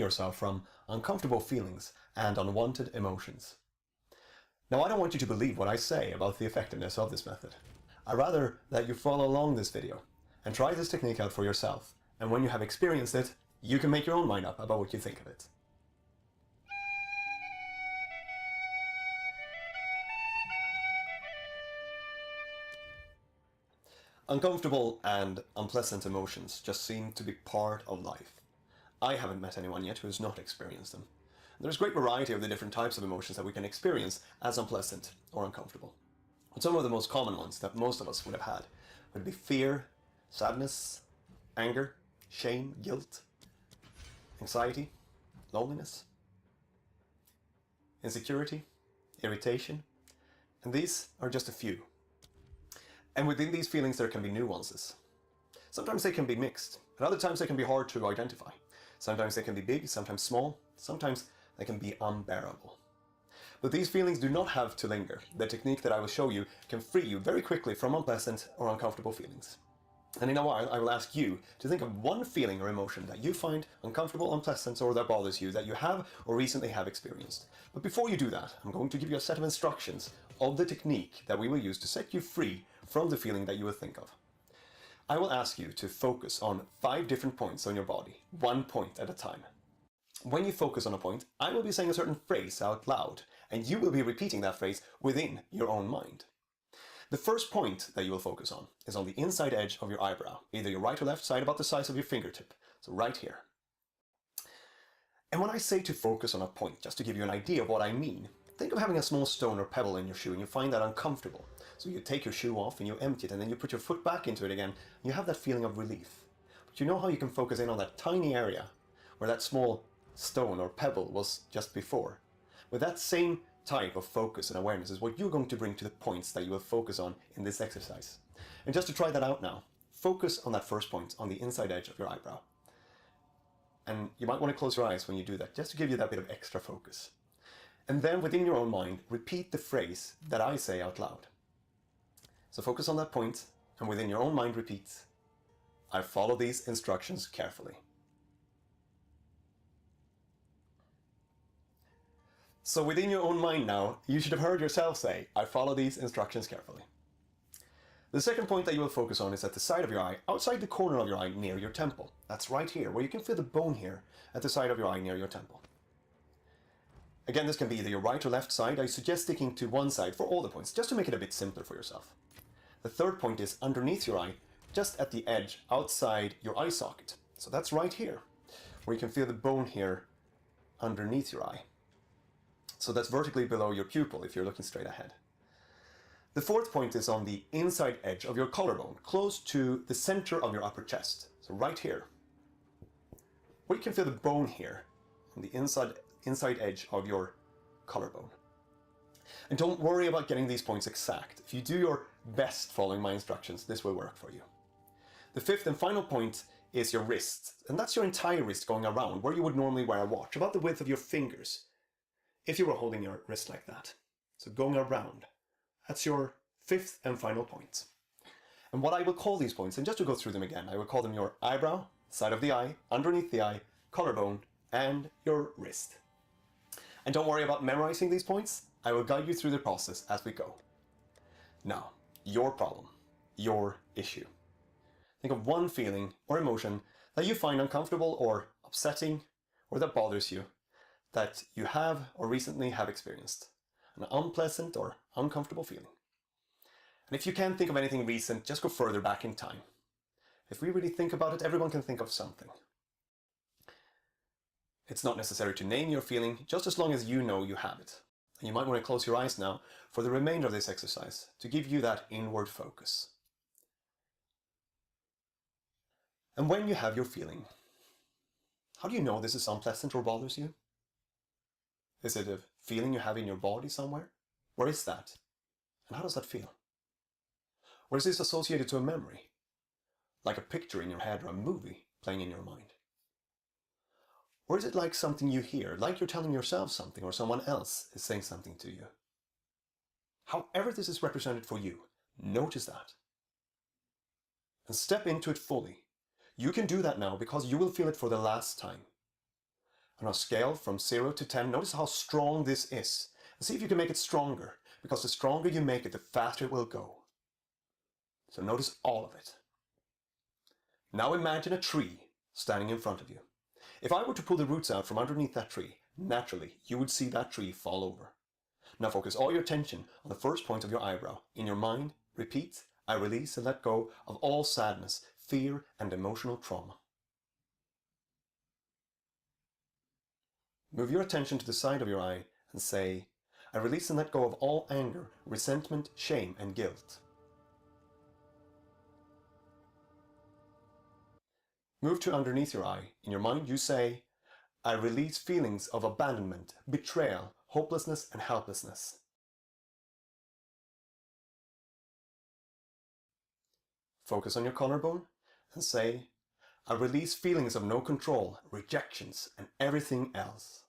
yourself from uncomfortable feelings and unwanted emotions. Now, I don't want you to believe what I say about the effectiveness of this method. I'd rather that you follow along this video and try this technique out for yourself, and when you have experienced it, you can make your own mind up about what you think of it. Uncomfortable and unpleasant emotions just seem to be part of life. I haven't met anyone yet who has not experienced them. There's a great variety of the different types of emotions that we can experience as unpleasant or uncomfortable. But some of the most common ones that most of us would have had would be fear, sadness, anger, shame, guilt, anxiety, loneliness, insecurity, irritation, and these are just a few. And within these feelings there can be nuances. Sometimes they can be mixed, and other times they can be hard to identify. Sometimes they can be big, sometimes small, sometimes they can be unbearable. But these feelings do not have to linger. The technique that I will show you can free you very quickly from unpleasant or uncomfortable feelings. And in a while I will ask you to think of one feeling or emotion that you find uncomfortable, unpleasant, or that bothers you, that you have or recently have experienced. But before you do that, I'm going to give you a set of instructions of the technique that we will use to set you free from the feeling that you will think of. I will ask you to focus on 5 different points on your body, 1 point at a time. When you focus on a point, I will be saying a certain phrase out loud, and you will be repeating that phrase within your own mind. The first point that you will focus on is on the inside edge of your eyebrow, either your right or left side, about the size of your fingertip, so right here. And when I say to focus on a point, just to give you an idea of what I mean, think of having a small stone or pebble in your shoe and you find that uncomfortable. So you take your shoe off and you empty it, and then you put your foot back into it again, and you have that feeling of relief. But you know how you can focus in on that tiny area where that small stone or pebble was just before? With that same type of focus and awareness is what you're going to bring to the points that you will focus on in this exercise. And just to try that out now, focus on that first point on the inside edge of your eyebrow. And you might want to close your eyes when you do that, just to give you that bit of extra focus. And then within your own mind, repeat the phrase that I say out loud. So focus on that point, and within your own mind repeat, I follow these instructions carefully. So within your own mind now, you should have heard yourself say, I follow these instructions carefully. The second point that you will focus on is at the side of your eye, outside the corner of your eye near your temple. That's right here, where you can feel the bone here at the side of your eye near your temple. Again, this can be either your right or left side. I suggest sticking to one side for all the points, just to make it a bit simpler for yourself. The third point is underneath your eye, just at the edge outside your eye socket. So that's right here, where you can feel the bone here underneath your eye. So that's vertically below your pupil if you're looking straight ahead. The fourth point is on the inside edge of your collarbone, close to the center of your upper chest. So right here, where you can feel the bone here on the inside edge of your collarbone. And don't worry about getting these points exact. If you do your best following my instructions, this will work for you. The fifth and final point is your wrist, and that's your entire wrist going around where you would normally wear a watch, about the width of your fingers, if you were holding your wrist like that. So going around, that's your fifth and final point. And what I will call these points, and just to go through them again, I will call them your eyebrow, side of the eye, underneath the eye, collarbone, and your wrist. And don't worry about memorizing these points. I will guide you through the process as we go. Now, your problem, your issue. Think of one feeling or emotion that you find uncomfortable or upsetting or that bothers you, that you have or recently have experienced. An unpleasant or uncomfortable feeling. And if you can't think of anything recent, just go further back in time. If we really think about it, everyone can think of something. It's not necessary to name your feeling, just as long as you know you have it. And you might want to close your eyes now for the remainder of this exercise to give you that inward focus. And when you have your feeling, how do you know this is unpleasant or bothers you? Is it a feeling you have in your body somewhere? Where is that? And how does that feel? Or is this associated to a memory? Like a picture in your head or a movie playing in your mind? Or is it like something you hear, like you're telling yourself something or someone else is saying something to you? However this is represented for you, notice that. And step into it fully. You can do that now because you will feel it for the last time. On a scale from 0 to 10, notice how strong this is. And see if you can make it stronger, because the stronger you make it, the faster it will go. So notice all of it. Now imagine a tree standing in front of you. If I were to pull the roots out from underneath that tree, naturally, you would see that tree fall over. Now focus all your attention on the first point of your eyebrow. In your mind, repeat, I release and let go of all sadness, fear, and emotional trauma. Move your attention to the side of your eye and say, I release and let go of all anger, resentment, shame, and guilt. Move to underneath your eye. In your mind, you say, I release feelings of abandonment, betrayal, hopelessness, and helplessness. Focus on your collarbone and say, I release feelings of no control, rejections, and everything else.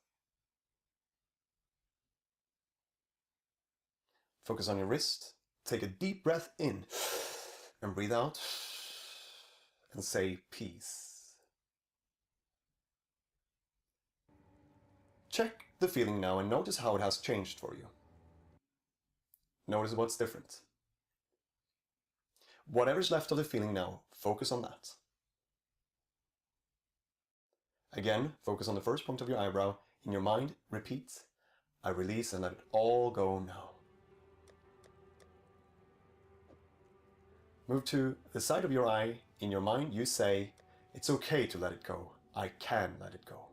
Focus on your wrist. Take a deep breath in and breathe out and say peace. Check the feeling now and notice how it has changed for you. Notice what's different. Whatever's left of the feeling now, focus on that. Again, focus on the first point of your eyebrow. In your mind, repeat, I release and let it all go now. Move to the side of your eye. In your mind, you say, it's okay to let it go. I can let it go.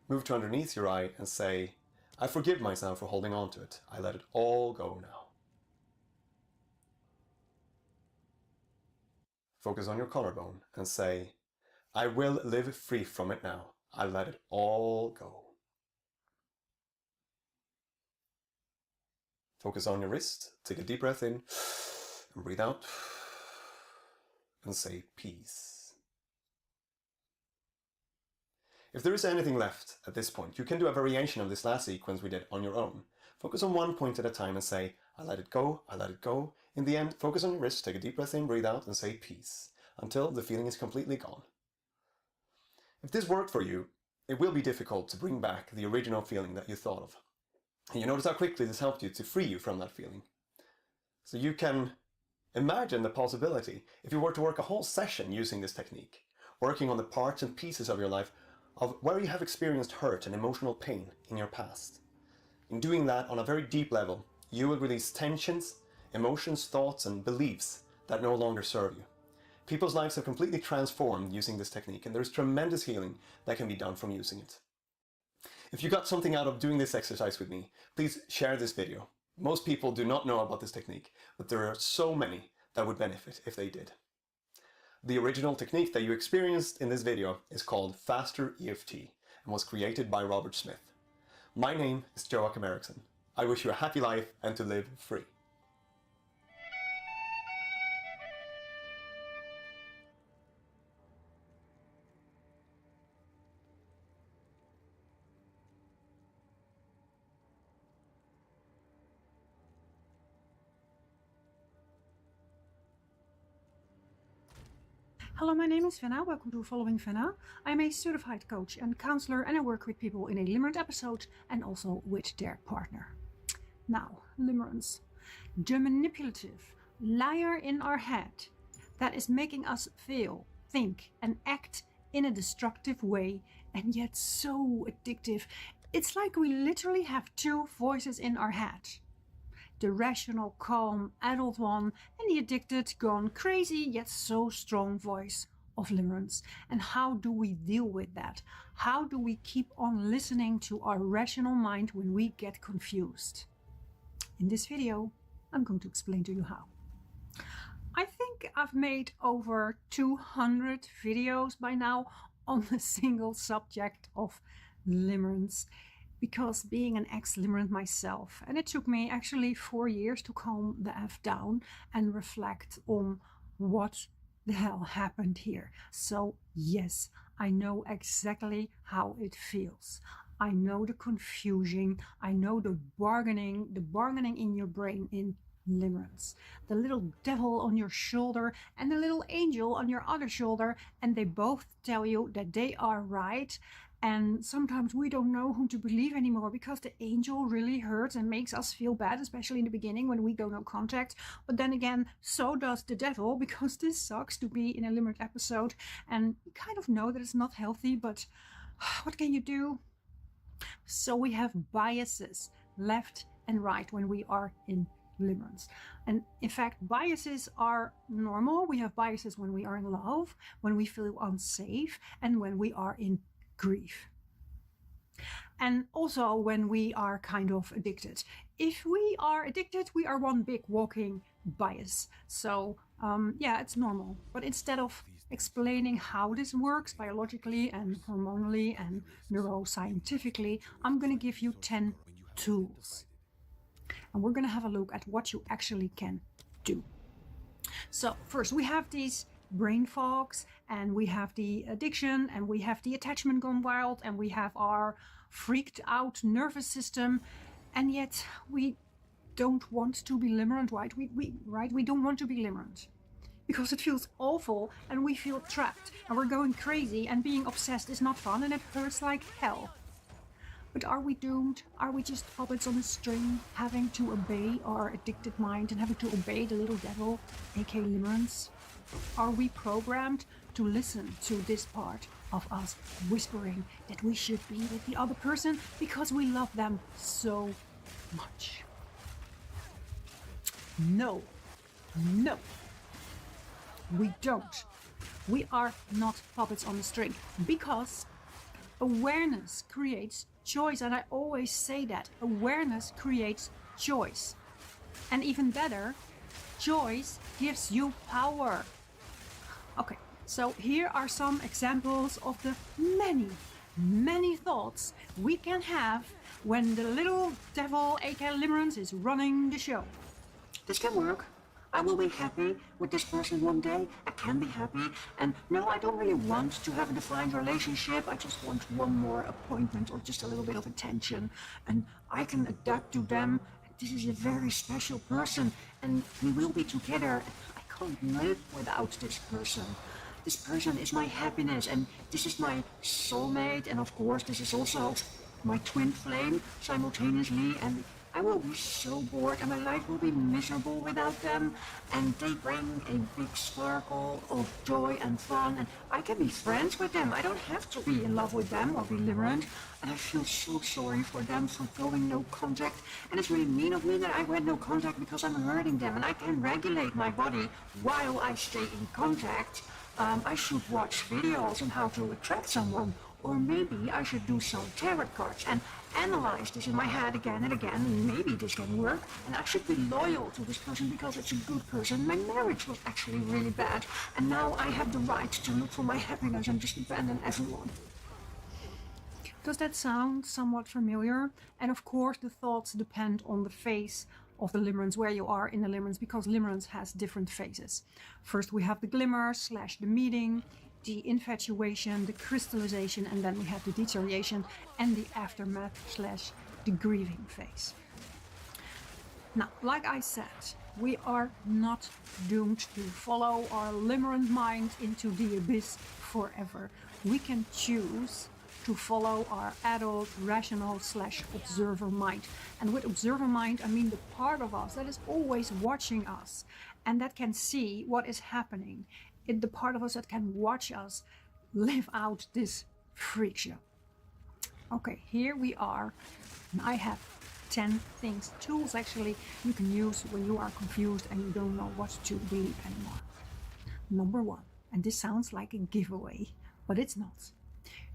Move to underneath your eye and say, I forgive myself for holding on to it. I let it all go now. Focus on your collarbone and say, I will live free from it now. I let it all go. Focus on your wrist. Take a deep breath in and breathe out and say peace. If there is anything left at this point, you can do a variation of this last sequence we did on your own. Focus on one point at a time and say, I let it go, I let it go. In the end, focus on your wrist, take a deep breath in, breathe out, and say peace, until the feeling is completely gone. If this worked for you, it will be difficult to bring back the original feeling that you thought of. And you notice how quickly this helped you to free you from that feeling. So you can imagine the possibility, if you were to work a whole session using this technique, working on the parts and pieces of your life of where you have experienced hurt and emotional pain in your past. In doing that on a very deep level, you will release tensions, emotions, thoughts, and beliefs that no longer serve you. People's lives have completely transformed using this technique, and there's tremendous healing that can be done from using it. If you got something out of doing this exercise with me, please share this video. Most people do not know about this technique, but there are so many that would benefit if they did. The original technique that you experienced in this video is called Faster EFT and was created by Robert Smith. My name is Joachim Eriksson. I wish you a happy life and to live free. Hello, my name is Venna. Welcome to Following Venna. I'm a certified coach and counselor, and I work with people in a limerent episode and also with their partner. Now, limerence. The manipulative liar in our head that is making us feel, think, and act in a destructive way, and yet so addictive. It's like we literally have two voices in our head. The rational, calm, adult one, and the addicted, gone crazy, yet so strong voice of limerence. And how do we deal with that? How do we keep on listening to our rational mind when we get confused? In this video, I'm going to explain to you how. I think I've made over 200 videos by now on the single subject of limerence, because being an ex-limerent myself, and it took me actually 4 years to calm the F down and reflect on what the hell happened here. So yes, I know exactly how it feels. I know the confusion, I know the bargaining in your brain in limerence. The little devil on your shoulder and the little angel on your other shoulder, and they both tell you that they are right. And sometimes we don't know whom to believe anymore, because the angel really hurts and makes us feel bad, especially in the beginning when we go no contact. But then again, so does the devil, because this sucks to be in a limerent episode. And you kind of know that it's not healthy, but what can you do? So we have biases, left and right, when we are in limerence. And in fact, biases are normal. We have biases when we are in love, when we feel unsafe, and when we are in grief. And also when we are kind of addicted. If we are addicted, we are one big walking bias. So yeah, it's normal. But instead of explaining how this works biologically and hormonally and neuroscientifically, I'm going to give you 10 tools. And we're going to have a look at what you actually can do. So first, we have these brain fogs, and we have the addiction, and we have the attachment gone wild, and we have our freaked out nervous system, and yet we don't want to be limerent, right? We don't want to be limerent because it feels awful and we feel trapped and we're going crazy, and being obsessed is not fun and it hurts like hell. But are we doomed? Are we just puppets on a string, having to obey our addicted mind and having to obey the little devil, aka limerence? Are we programmed to listen to this part of us whispering that we should be with the other person because we love them so much? No, no, we don't. We are not puppets on the string, because awareness creates choice. And I always say that awareness creates choice. And even better, choice gives you power. Okay, so here are some examples of the many thoughts we can have when the little devil, aka limerence, is running the show. This can work. I will be happy with this person one day. I can be happy. And no, I don't really want to have a defined relationship. I just want one more appointment or just a little bit of attention. And I can adapt to them. This is a very special person, and we will be together. I can't live without this person. This person is my happiness, and this is my soulmate, and of course this is also my twin flame simultaneously, and I will be so bored and my life will be miserable without them, and they bring a big sparkle of joy and fun, and I can be friends with them. I don't have to be in love with them or be limerent, and I feel so sorry for them for going no contact, and it's really mean of me that I went no contact because I'm hurting them, and I can regulate my body while I stay in contact. I should watch videos on how to attract someone, or maybe I should do some tarot cards and analyze this in my head again and again, and maybe this can work, and I should be loyal to this person because it's a good person. My marriage was actually really bad, and now I have the right to look for my happiness and just abandon everyone. Does that sound somewhat familiar? And of course the thoughts depend on the phase of the limerence, where you are in the limerence, because limerence has different phases. First we have the glimmer / the meeting, the infatuation, the crystallization, and then we have the deterioration and the aftermath / the grieving phase. Now, like I said, we are not doomed to follow our limerent mind into the abyss forever. We can choose to follow our adult, rational / observer mind. And with observer mind, I mean the part of us that is always watching us and that can see what is happening. The part of us that can watch us live out this freak show. Okay, here we are. And I have 10 things, tools actually, you can use when you are confused and you don't know what to believe anymore. Number 1, and this sounds like a giveaway, but it's not.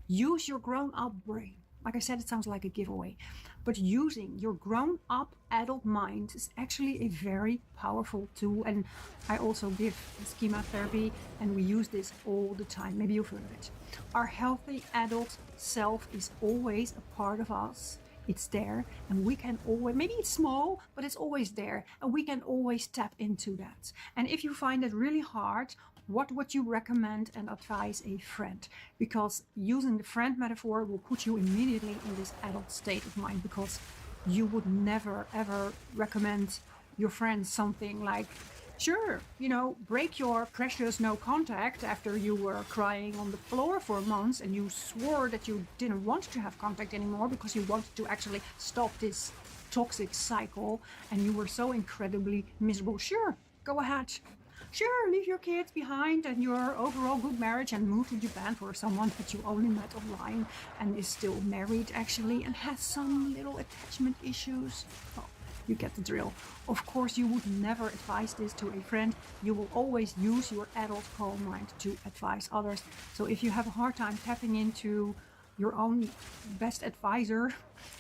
Use your grown-up brain. Like I said, it sounds like a giveaway, but using your grown-up adult mind is actually a very powerful tool. And I also give schema therapy, and we use this all the time. Maybe you've heard of it. Our healthy adult self is always a part of us. It's there, and we can always, maybe it's small, but it's always there, and we can always tap into that. And if you find it really hard, what would you recommend and advise a friend? Because using the friend metaphor will put you immediately in this adult state of mind, because you would never ever recommend your friends something like, sure, break your precious no contact after you were crying on the floor for months and you swore that you didn't want to have contact anymore because you wanted to actually stop this toxic cycle and you were so incredibly miserable. Sure, go ahead. Sure, leave your kids behind and your overall good marriage and move to Japan for someone that you only met online and is still married actually and has some little attachment issues. Well, you get the drill. Of course, you would never advise this to a friend. You will always use your adult calm mind to advise others. So if you have a hard time tapping into your own best advisor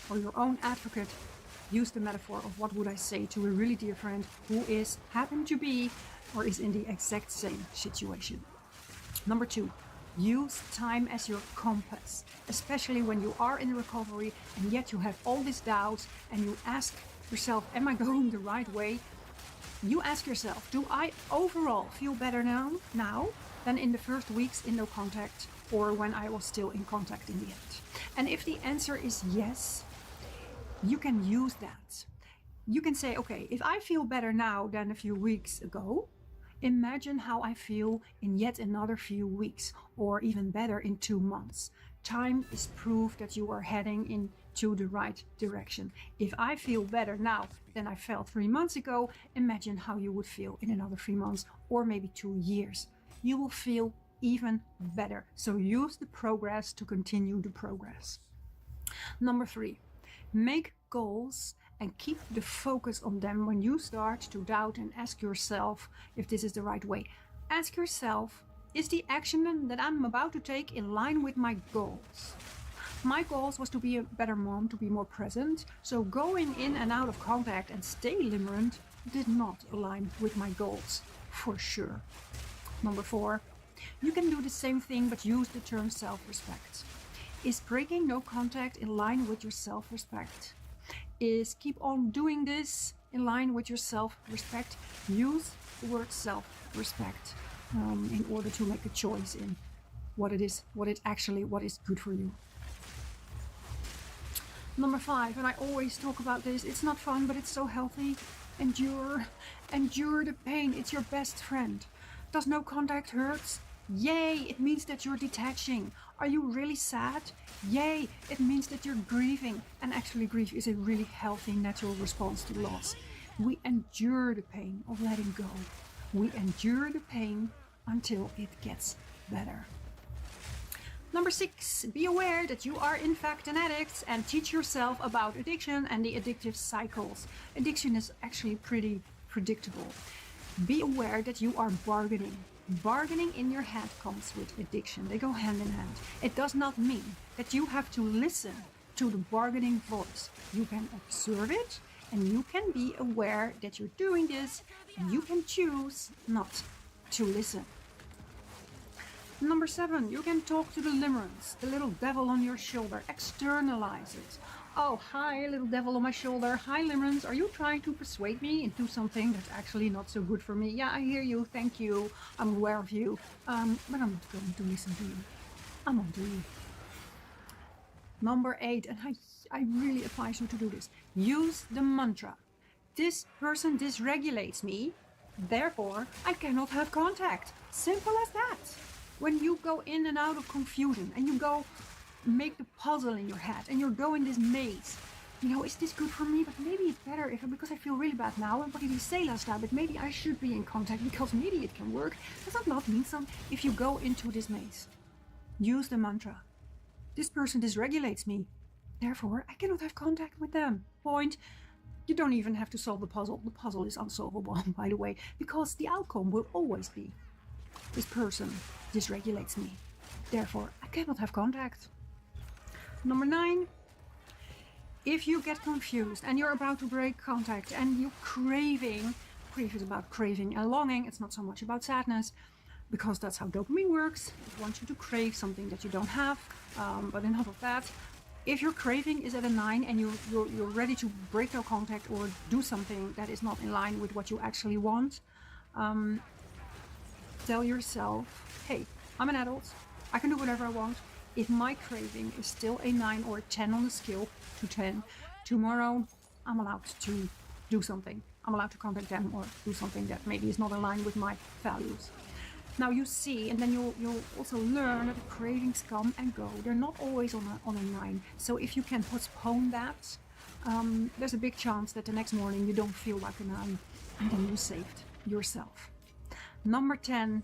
or your own advocate, use the metaphor of what would I say to a really dear friend who is happen to be or is in the exact same situation. Number 2, use time as your compass, especially when you are in recovery and yet you have all these doubts and you ask yourself, am I going the right way? You ask yourself, do I overall feel better now than in the first weeks in no contact or when I was still in contact in the end? And if the answer is yes, you can use that. You can say, okay, if I feel better now than a few weeks ago, imagine how I feel in yet another few weeks, or even better in 2 months. Time is proof that you are heading into the right direction. If I feel better now than I felt 3 months ago, imagine how you would feel in another 3 months, or maybe 2 years. You will feel even better. So use the progress to continue the progress. Number 3, make goals and keep the focus on them when you start to doubt and ask yourself if this is the right way. Ask yourself, is the action that I'm about to take in line with my goals? My goals was to be a better mom, to be more present. So going in and out of contact and stay limerent did not align with my goals, for sure. Number 4, you can do the same thing but use the term self-respect. Is breaking no contact in line with your self-respect? Is keep on doing this in line with your self-respect? Use the word self-respect in order to make a choice in what is good for you. Number 5, and I always talk about this, it's not fun, but it's so healthy. Endure the pain, it's your best friend. Does no contact hurt? Yay, it means that you're detaching. Are you really sad? Yay, it means that you're grieving. And actually grief is a really healthy, natural response to loss. We endure the pain of letting go. We endure the pain until it gets better. Number 6, be aware that you are in fact an addict and teach yourself about addiction and the addictive cycles. Addiction is actually pretty predictable. Be aware that you are bargaining. Bargaining in your head comes with addiction. They go hand in hand. It does not mean that you have to listen to the bargaining voice. You can observe it and you can be aware that you're doing this and you can choose not to listen. Number 7, you can talk to the limerence, the little devil on your shoulder. Externalize it. Oh, hi, little devil on my shoulder. Hi, limerence. Are you trying to persuade me into something that's actually not so good for me? Yeah, I hear you. Thank you. I'm aware of you. But I'm not going to listen to you. I'm on to you. Number 8, and I really advise you to do this. Use the mantra. This person dysregulates me. Therefore, I cannot have contact. Simple as that. When you go in and out of confusion and you go make the puzzle in your head and you're going this maze, is this good for me? But maybe it's better because I feel really bad now. And what did he say last time? But maybe I should be in contact because maybe it can work. Does that not mean something? If you go into this maze, use the mantra. This person dysregulates me. Therefore, I cannot have contact with them. Point. You don't even have to solve the puzzle. The puzzle is unsolvable, by the way, because the outcome will always be this person dysregulates me. Therefore, I cannot have contact. Number 9, if you get confused and you're about to break contact and you're craving, grief is about craving and longing, it's not so much about sadness, because that's how dopamine works. It wants you to crave something that you don't have, but enough of that. If your craving is at a 9 and you're ready to break no contact or do something that is not in line with what you actually want, tell yourself, hey, I'm an adult, I can do whatever I want. If my craving is still a 9 or a 10 on the scale to 10, tomorrow I'm allowed to do something. I'm allowed to contact them or do something that maybe is not aligned with my values. Now you see, and then you'll also learn that the cravings come and go. They're not always on a 9. So if you can postpone that, there's a big chance that the next morning you don't feel like a 9, and then you saved yourself. Number 10,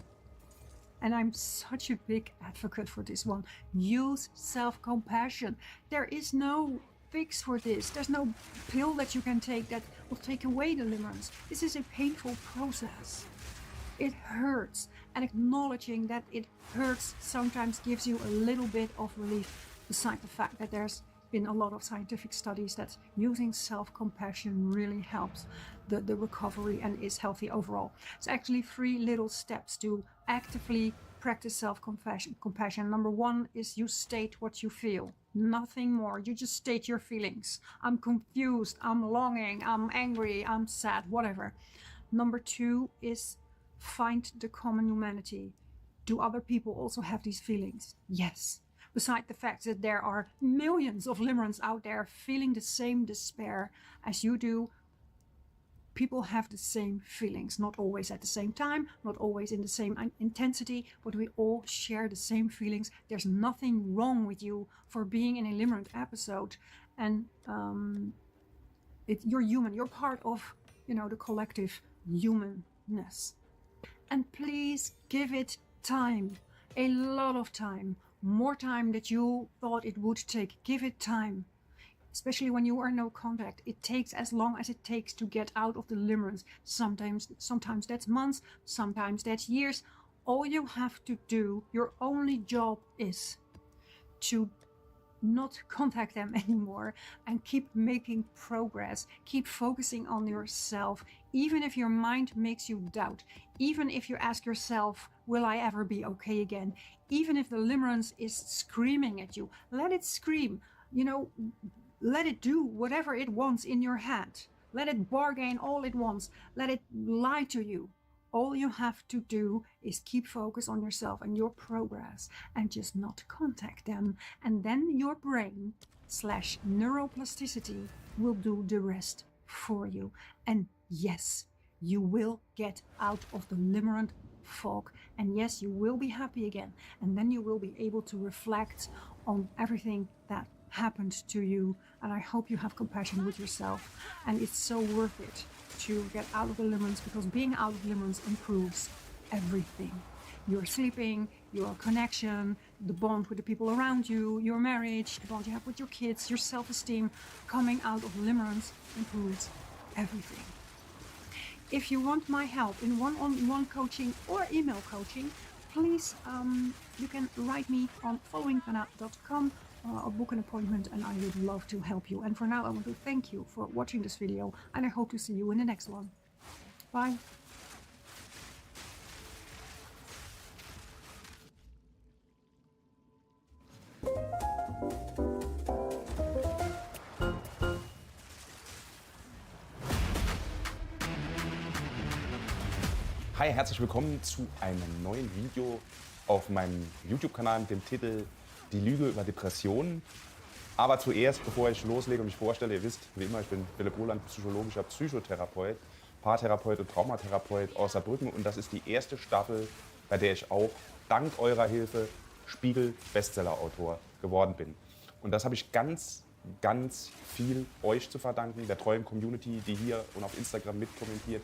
and I'm such a big advocate for this one, use self-compassion. There is no fix for this. There's no pill that you can take that will take away the limerence. This is a painful process. It hurts, and acknowledging that it hurts sometimes gives you a little bit of relief, beside the fact that there's been a lot of scientific studies that using self-compassion really helps the recovery and is healthy overall. It's actually 3 little steps to actively practice self-compassion. Number 1 is you state what you feel. Nothing more. You just state your feelings. I'm confused, I'm longing, I'm angry, I'm sad, whatever. Number 2 is find the common humanity. Do other people also have these feelings? Yes. Beside the fact that there are millions of limerents out there feeling the same despair as you do, people have the same feelings, not always at the same time, not always in the same intensity, but we all share the same feelings. There's nothing wrong with you for being in a limerent episode, and you're human. You're part of, the collective humanness. And please give it time, a lot of time, more time than you thought it would take. Give it time. Especially when you are no contact. It takes as long as it takes to get out of the limerence. Sometimes that's months, sometimes that's years. All you have to do, your only job is to not contact them anymore and keep making progress. Keep focusing on yourself, even if your mind makes you doubt, even if you ask yourself, will I ever be okay again? Even if the limerence is screaming at you, let it scream. Let it do whatever it wants in your head. Let it bargain all it wants. Let it lie to you. All you have to do is keep focus on yourself and your progress and just not contact them. And then your brain / neuroplasticity will do the rest for you. And yes, you will get out of the limerent fog. And yes, you will be happy again. And then you will be able to reflect on everything that happened to you. And I hope you have compassion with yourself. And it's so worth it to get out of the limerence, because being out of limerence improves everything. Your sleeping, your connection, the bond with the people around you, your marriage, the bond you have with your kids, your self-esteem. Coming out of limerence improves everything. If you want my help in one-on-one coaching or email coaching, please, you can write me on followingfana.com or book an appointment, and I would love to help you. And for now, I want to thank you for watching this video, and I hope to see you in the next one. Bye. Hi, herzlich willkommen zu einem neuen Video auf meinem YouTube-Kanal mit dem Titel Die Lüge über Depressionen. Aber zuerst, bevor ich loslege und mich vorstelle, ihr wisst, wie immer, ich bin Philipp Roland, psychologischer Psychotherapeut, Paartherapeut und Traumatherapeut aus Saarbrücken, und das ist die erste Staffel, bei der ich auch dank eurer Hilfe Spiegel-Bestseller-Autor geworden bin. Und das habe ich ganz viel euch zu verdanken, der treuen Community, die hier und auf Instagram mitkommentiert.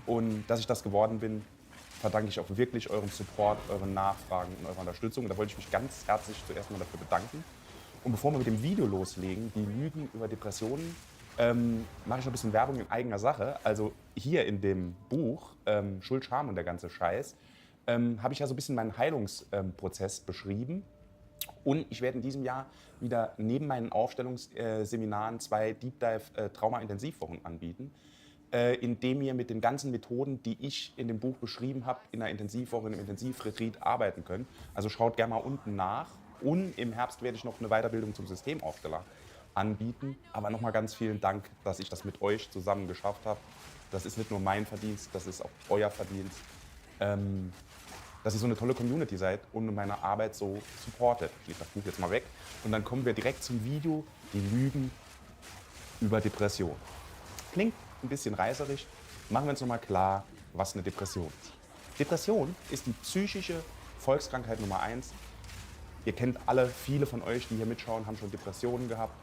Und dass ich das geworden bin, verdanke ich auch wirklich eurem Support, euren Nachfragen und eurer Unterstützung. Und da wollte ich mich ganz herzlich zuerst mal dafür bedanken. Und bevor wir mit dem Video loslegen, die Lügen über Depressionen, mache ich noch ein bisschen Werbung in eigener Sache. Also hier in dem Buch, Schuld, Scham und der ganze Scheiß, habe ich ja so ein bisschen meinen Heilungsprozess beschrieben. Und ich werde in diesem Jahr wieder neben meinen Aufstellungsseminaren 2 Deep Dive Trauma-Intensivwochen anbieten, indem ihr mit den ganzen Methoden, die ich in dem Buch beschrieben habe, in einer Intensivwoche, in einem Intensivretreat arbeiten könnt. Also schaut gerne mal unten nach. Und im Herbst werde ich noch eine Weiterbildung zum Systemaufsteller anbieten. Aber nochmal ganz vielen Dank, dass ich das mit euch zusammen geschafft habe. Das ist nicht nur mein Verdienst, das ist auch euer Verdienst. Dass ihr so eine tolle Community seid und meine Arbeit so supportet. Ich lege das Buch jetzt mal weg. Und dann kommen wir direkt zum Video, die Lügen über Depression. Klingt ein bisschen reißerisch, machen wir uns nochmal klar, was eine Depression ist. Depression ist die psychische Volkskrankheit Nummer 1. Ihr kennt alle, viele von euch, die hier mitschauen, haben schon Depressionen gehabt.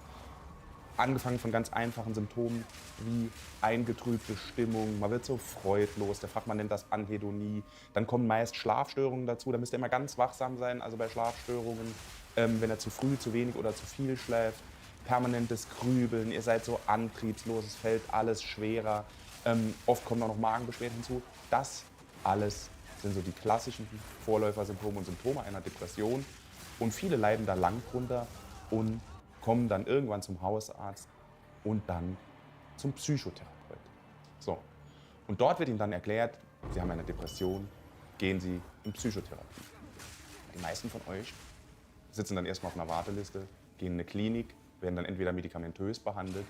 Angefangen von ganz einfachen Symptomen wie eingetrübte Stimmung, man wird so freudlos, der Fachmann nennt das Anhedonie. Dann kommen meist Schlafstörungen dazu, da müsst ihr immer ganz wachsam sein, also bei Schlafstörungen, wenn er zu früh, zu wenig oder zu viel schläft. Permanentes Grübeln, ihr seid so antriebslos, es fällt alles schwerer. Oft kommen auch noch Magenbeschwerden hinzu. Das alles sind so die klassischen Vorläufersymptome und Symptome einer Depression. Und viele leiden da lang drunter und kommen dann irgendwann zum Hausarzt und dann zum Psychotherapeuten. So. Und dort wird ihnen dann erklärt, Sie haben eine Depression, gehen Sie in Psychotherapie. Die meisten von euch sitzen dann erstmal auf einer Warteliste, gehen in eine Klinik, werden dann entweder medikamentös behandelt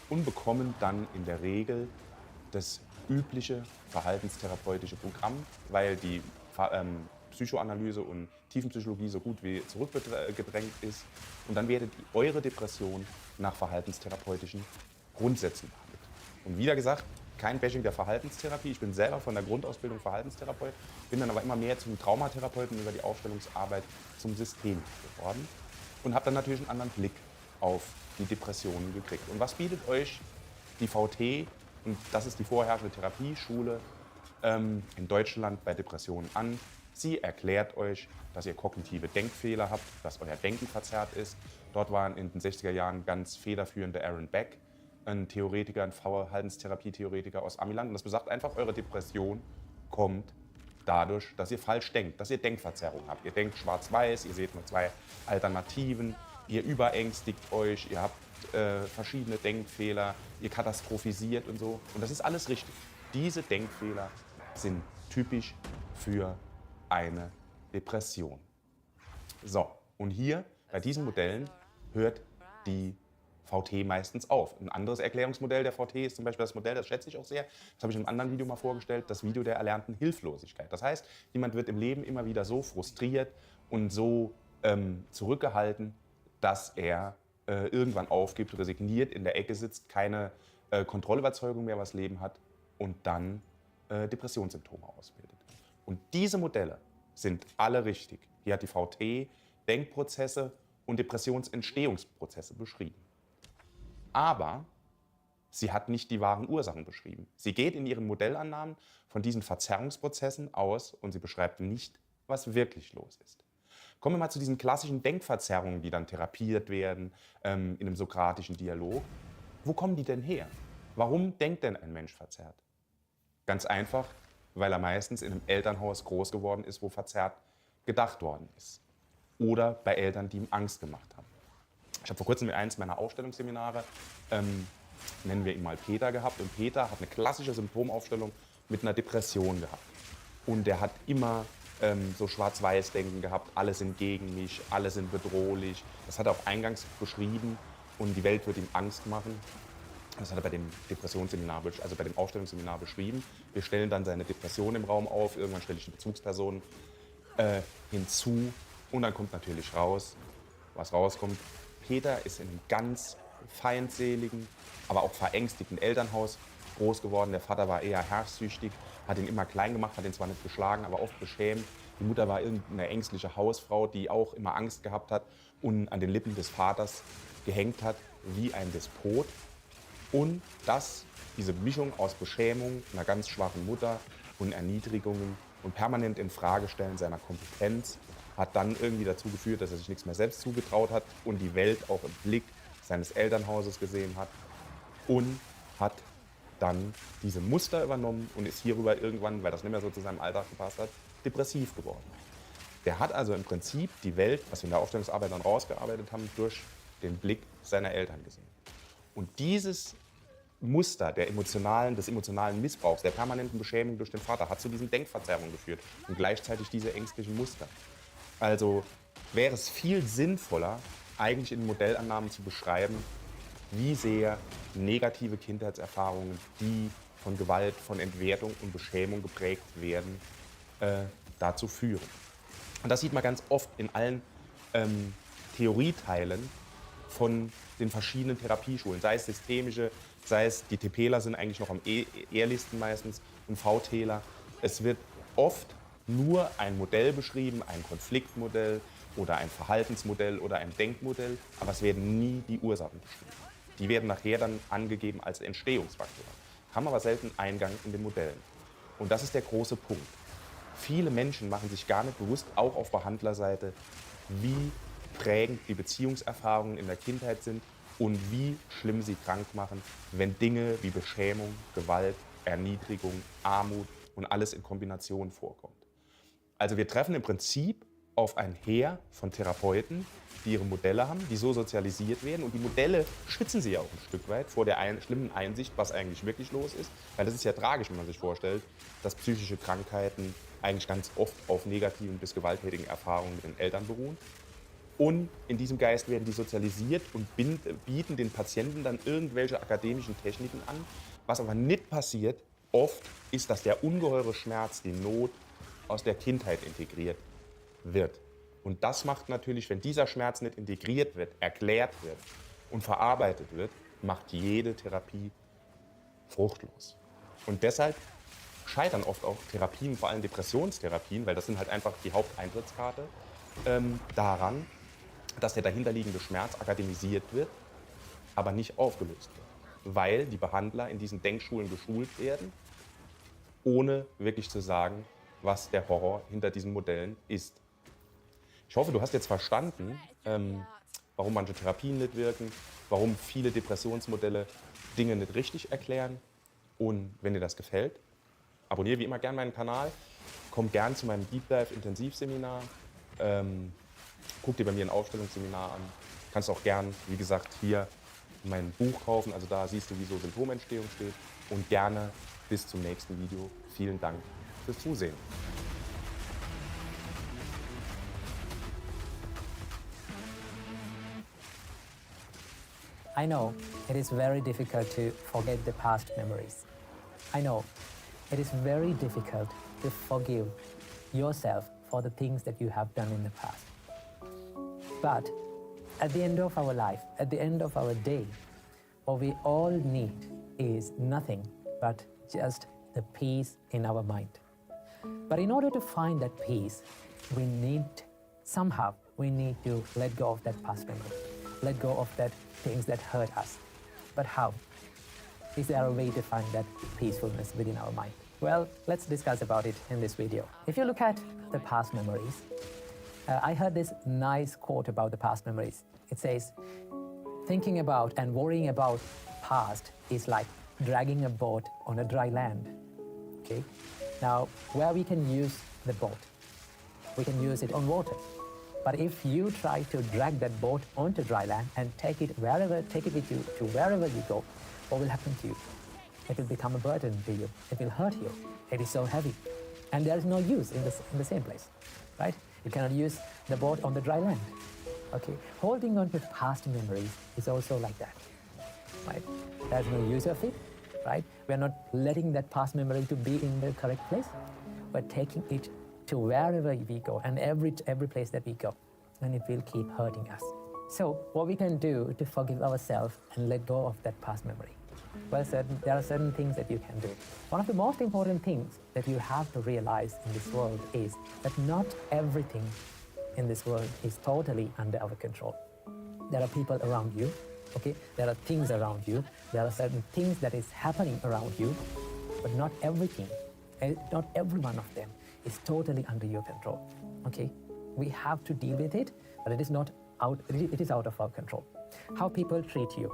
und bekommen dann in der Regel das übliche verhaltenstherapeutische Programm, weil die Psychoanalyse und Tiefenpsychologie so gut wie zurückgedrängt ist. Und dann werdet ihr eure Depression nach verhaltenstherapeutischen Grundsätzen behandelt. Und wieder gesagt, kein Bashing der Verhaltenstherapie. Ich bin selber von der Grundausbildung Verhaltenstherapeut, bin dann aber immer mehr zum Traumatherapeuten über die Aufstellungsarbeit zum System geworden und habe dann natürlich einen anderen Blick auf die Depressionen gekriegt. Und was bietet euch die VT, und das ist die vorherrschende Therapieschule in Deutschland bei Depressionen an? Sie erklärt euch, dass ihr kognitive Denkfehler habt, dass euer Denken verzerrt ist. Dort war in den 60er Jahren ganz federführende Aaron Beck, ein Theoretiker, ein Verhaltenstherapie-Theoretiker aus Amiland. Und das besagt einfach, eure Depression kommt dadurch, dass ihr falsch denkt, dass ihr Denkverzerrung habt. Ihr denkt schwarz-weiß, ihr seht nur zwei Alternativen, ihr überängstigt euch, ihr habt verschiedene Denkfehler, ihr katastrophisiert und so. Und das ist alles richtig. Diese Denkfehler sind typisch für eine Depression. So, und hier bei diesen Modellen hört die VT meistens auf. Ein anderes Erklärungsmodell der VT ist zum Beispiel das Modell, das schätze ich auch sehr, das habe ich in einem anderen Video mal vorgestellt, das Video der erlernten Hilflosigkeit. Das heißt, jemand wird im Leben immer wieder so frustriert und so zurückgehalten, dass er irgendwann aufgibt, resigniert, in der Ecke sitzt, keine Kontrollüberzeugung mehr, was das Leben hat und dann Depressionssymptome ausbildet. Und diese Modelle sind alle richtig. Hier hat die VT Denkprozesse und Depressionsentstehungsprozesse beschrieben. Aber sie hat nicht die wahren Ursachen beschrieben. Sie geht in ihren Modellannahmen von diesen Verzerrungsprozessen aus und sie beschreibt nicht, was wirklich los ist. Kommen wir mal zu diesen klassischen Denkverzerrungen, die dann therapiert werden in einem sokratischen Dialog. Wo kommen die denn her? Warum denkt denn ein Mensch verzerrt? Ganz einfach, weil er meistens in einem Elternhaus groß geworden ist, wo verzerrt gedacht worden ist. Oder bei Eltern, die ihm Angst gemacht haben. Ich habe vor kurzem mit eines meiner Aufstellungsseminare, nennen wir ihn mal Peter, gehabt. Und Peter hat eine klassische Symptomaufstellung mit einer Depression gehabt. Und der hat immer so Schwarz-Weiß-Denken gehabt, alle sind gegen mich, alle sind bedrohlich. Das hat er auch eingangs beschrieben und die Welt wird ihm Angst machen. Das hat er bei dem Depressionsseminar, also bei dem Aufstellungsseminar beschrieben. Wir stellen dann seine Depression im Raum auf, irgendwann stelle ich eine Bezugsperson hinzu und dann kommt natürlich raus, was rauskommt. Peter ist in einem ganz feindseligen, aber auch verängstigten Elternhaus groß geworden. Der Vater war eher herrschsüchtig, hat ihn immer klein gemacht, hat ihn zwar nicht geschlagen, aber oft beschämt. Die Mutter war irgendeine ängstliche Hausfrau, die auch immer Angst gehabt hat und an den Lippen des Vaters gehängt hat wie ein Despot. Und diese Mischung aus Beschämung, einer ganz schwachen Mutter und Erniedrigungen und permanent Infragestellen seiner Kompetenz hat dann irgendwie dazu geführt, dass er sich nichts mehr selbst zugetraut hat und die Welt auch im Blick seines Elternhauses gesehen hat und hat dann diese Muster übernommen und ist hierüber irgendwann, weil das nicht mehr so zu seinem Alltag gepasst hat, depressiv geworden. Der hat also im Prinzip die Welt, was wir in der Aufstellungsarbeit dann rausgearbeitet haben, durch den Blick seiner Eltern gesehen. Und dieses Muster des emotionalen Missbrauchs, der permanenten Beschämung durch den Vater, hat zu diesen Denkverzerrungen geführt und gleichzeitig diese ängstlichen Muster. Also wäre es viel sinnvoller, eigentlich in Modellannahmen zu beschreiben, wie sehr negative Kindheitserfahrungen, die von Gewalt, von Entwertung und Beschämung geprägt werden, dazu führen. Und das sieht man ganz oft in allen Theorieteilen von den verschiedenen Therapieschulen, sei es systemische sei es die TPler sind eigentlich noch am ehrlichsten meistens und VTler. Es wird oft nur ein Modell beschrieben, ein Konfliktmodell oder ein Verhaltensmodell oder ein Denkmodell, aber es werden nie die Ursachen beschrieben. Die werden nachher dann angegeben als Entstehungsfaktor, haben aber selten Eingang in den Modellen. Und das ist der große Punkt. Viele Menschen machen sich gar nicht bewusst, auch auf Behandlerseite, wie prägend die Beziehungserfahrungen in der Kindheit sind und wie schlimm sie krank machen, wenn Dinge wie Beschämung, Gewalt, Erniedrigung, Armut und alles in Kombination vorkommt. Also wir treffen im Prinzip auf ein Heer von Therapeuten, die ihre Modelle haben, die so sozialisiert werden. Und die Modelle schützen sie ja auch ein Stück weit vor der schlimmen Einsicht, was eigentlich wirklich los ist. Weil das ist ja tragisch, wenn man sich vorstellt, dass psychische Krankheiten eigentlich ganz oft auf negativen bis gewalttätigen Erfahrungen mit den Eltern beruhen. Und in diesem Geist werden die sozialisiert und bieten den Patienten dann irgendwelche akademischen Techniken an. Was aber nicht passiert, oft ist, dass der ungeheure Schmerz, die Not aus der Kindheit integriert wird. Und das macht natürlich, wenn dieser Schmerz nicht integriert wird, erklärt wird und verarbeitet wird, macht jede Therapie fruchtlos. Und deshalb scheitern oft auch Therapien, vor allem Depressionstherapien, weil das sind halt einfach die Haupteintrittskarte, daran, dass der dahinterliegende Schmerz akademisiert wird, aber nicht aufgelöst wird. Weil die Behandler in diesen Denkschulen geschult werden, ohne wirklich zu sagen, was der Horror hinter diesen Modellen ist. Ich hoffe, du hast jetzt verstanden, warum manche Therapien nicht wirken, warum viele Depressionsmodelle Dinge nicht richtig erklären. Und wenn dir das gefällt, abonniere wie immer gerne meinen Kanal, komm gern zu meinem Deep Dive Intensivseminar, guck dir bei mir ein Aufstellungsseminar an. Kannst auch gern, wie gesagt, hier mein Buch kaufen, also da siehst du, wie so Symptomentstehung steht. Und gerne bis zum nächsten Video. Vielen Dank fürs Zusehen. I know it is very difficult to forget the past memories. I know it is very difficult to forgive yourself for the things that you have done in the past. But at the end of our life, at the end of our day, what we all need is nothing but just the peace in our mind. But in order to find that peace, we need to let go of that past memory, let go of that things that hurt us. But how? Is there a way to find that peacefulness within our mind? Well, let's discuss about it in this video. If you look at the past memories, I heard this nice quote about the past memories. It says, thinking about and worrying about past is like dragging a boat on a dry land. Okay? Now, where we can use the boat, we can use it on water. But if you try to drag that boat onto dry land and take it with you to wherever you go, what will happen to you? It will become a burden to you. It will hurt you. It is so heavy. And there is no use in the same place, right? You cannot use the boat on the dry land. Okay? Holding on to past memories is also like that, right? There's no use of it, right? We're not letting that past memory to be in the correct place. We're taking it to wherever we go and every place that we go, and it will keep hurting us. So what we can do to forgive ourselves and let go of that past memory? Well, there are certain things that you can do. One of the most important things that you have to realize in this world is that not everything in this world is totally under our control. There are people around you, okay? There are things around you. There are certain things that is happening around you, but not everything, not every one of them is totally under your control, okay? We have to deal with it, but it is out of our control. How people treat you,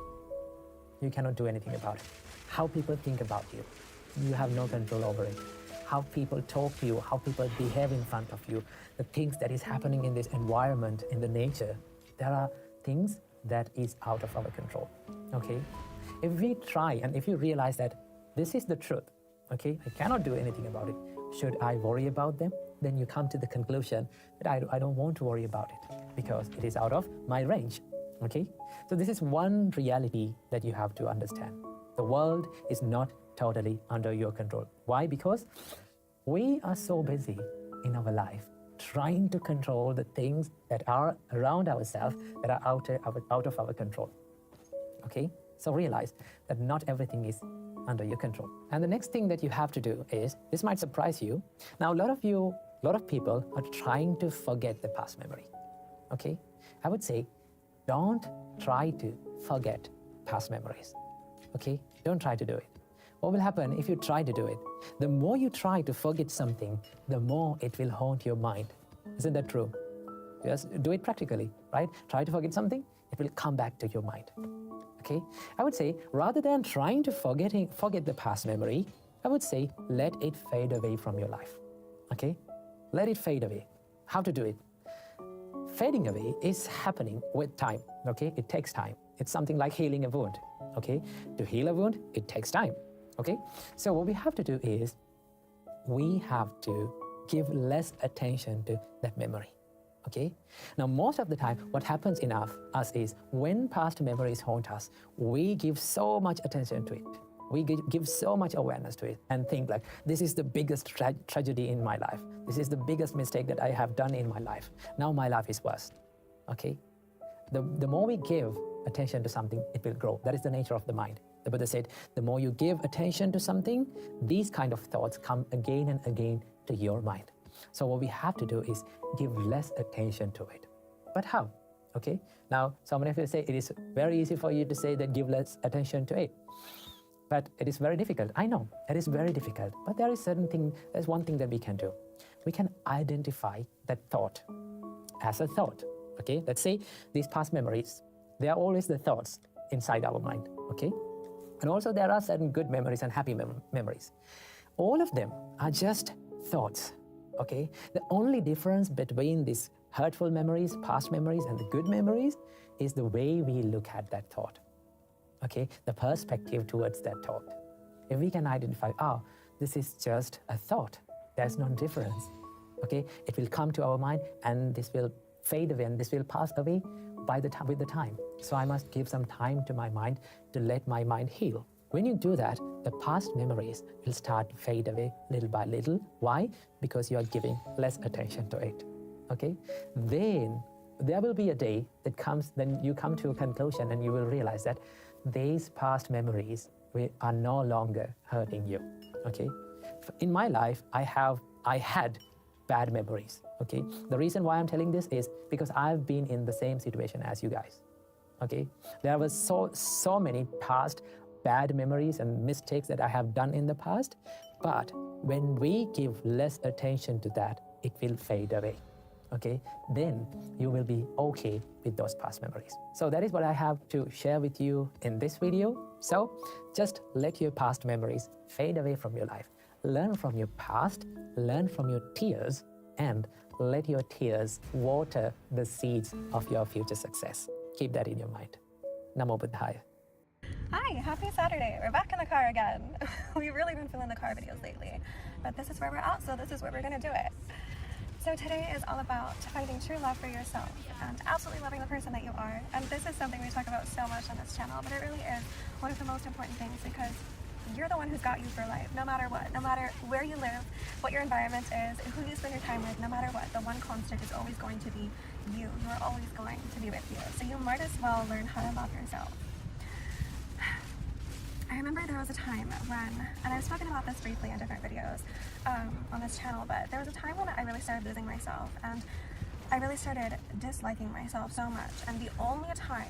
you cannot do anything about it. How people think about you, you have no control over it. How people talk to you, how people behave in front of you, the things that is happening in this environment, in the nature, there are things that is out of our control, okay? If we try and if you realize that this is the truth, okay, I cannot do anything about it, should I worry about them? Then you come to the conclusion that I don't want to worry about it because it is out of my range, okay? So this is one reality that you have to understand. The world is not totally under your control. Why? Because we are so busy in our life trying to control the things that are around ourselves that are out of our control, okay? So realize that not everything is under your control. And the next thing that you have to do is, this might surprise you. Now, a lot of people are trying to forget the past memory. Okay? I would say, don't try to forget past memories. Okay? Don't try to do it. What will happen if you try to do it? The more you try to forget something, the more it will haunt your mind. Isn't that true? Just do it practically, right? Try to forget something, it will come back to your mind. Okay? I would say, rather than trying to forget the past memory, I would say, let it fade away from your life. Okay? Let it fade away. How to do it? Fading away is happening with time. Okay? It takes time. It's something like healing a wound. Okay? To heal a wound, it takes time. Okay? So what we have to do is, we have to give less attention to that memory. Okay? Now, most of the time, what happens in us is, when past memories haunt us, we give so much attention to it. We give so much awareness to it and think like, this is the biggest tragedy in my life. This is the biggest mistake that I have done in my life. Now my life is worse. Okay? The more we give attention to something, it will grow. That is the nature of the mind. The Buddha said, the more you give attention to something, these kind of thoughts come again and again to your mind. So what we have to do is give less attention to it. But how? Okay? Now, some of you say it is very easy for you to say that give less attention to it. But it is very difficult. I know, it is very difficult. But there's one thing that we can do. We can identify that thought as a thought. Okay? Let's say these past memories, they are always the thoughts inside our mind. Okay? And also there are certain good memories and happy memories. All of them are just thoughts. Okay? The only difference between these hurtful memories, past memories, and the good memories is the way we look at that thought. Okay? The perspective towards that thought. If we can identify, this is just a thought, there's no difference. Okay? It will come to our mind and this will fade away and this will pass away with the time. So I must give some time to my mind to let my mind heal. When you do that, the past memories will start to fade away little by little. Why? Because you are giving less attention to it. Okay? Then there will be a day that comes, then you come to a conclusion and you will realize that these past memories are no longer hurting you. Okay? In my life, I had bad memories. Okay? The reason why I'm telling this is because I've been in the same situation as you guys. Okay? There was so many past bad memories and mistakes that I have done in the past, but when we give less attention to that, it will fade away. Okay? Then you will be okay with those past memories. So that is what I have to share with you in this video. So just let your past memories fade away from your life. Learn from your past, learn from your tears, and let your tears water the seeds of your future success. Keep that in your mind. Namo Buddhaya. Hi, happy Saturday. We're back in the car again. We've really been feeling the car videos lately, but this is where we're at, so this is where we're gonna do it. So today is all about finding true love for yourself and absolutely loving the person that you are. And this is something we talk about so much on this channel, but it really is one of the most important things because you're the one who's got you for life, no matter what, no matter where you live, what your environment is, who you spend your time with, no matter what, the one constant is always going to be you. You are always going to be with you. So you might as well learn how to love yourself. I remember there was a time when, and I've spoken about this briefly in different videos on this channel, but there was a time when I really started losing myself and I really started disliking myself so much. And the only time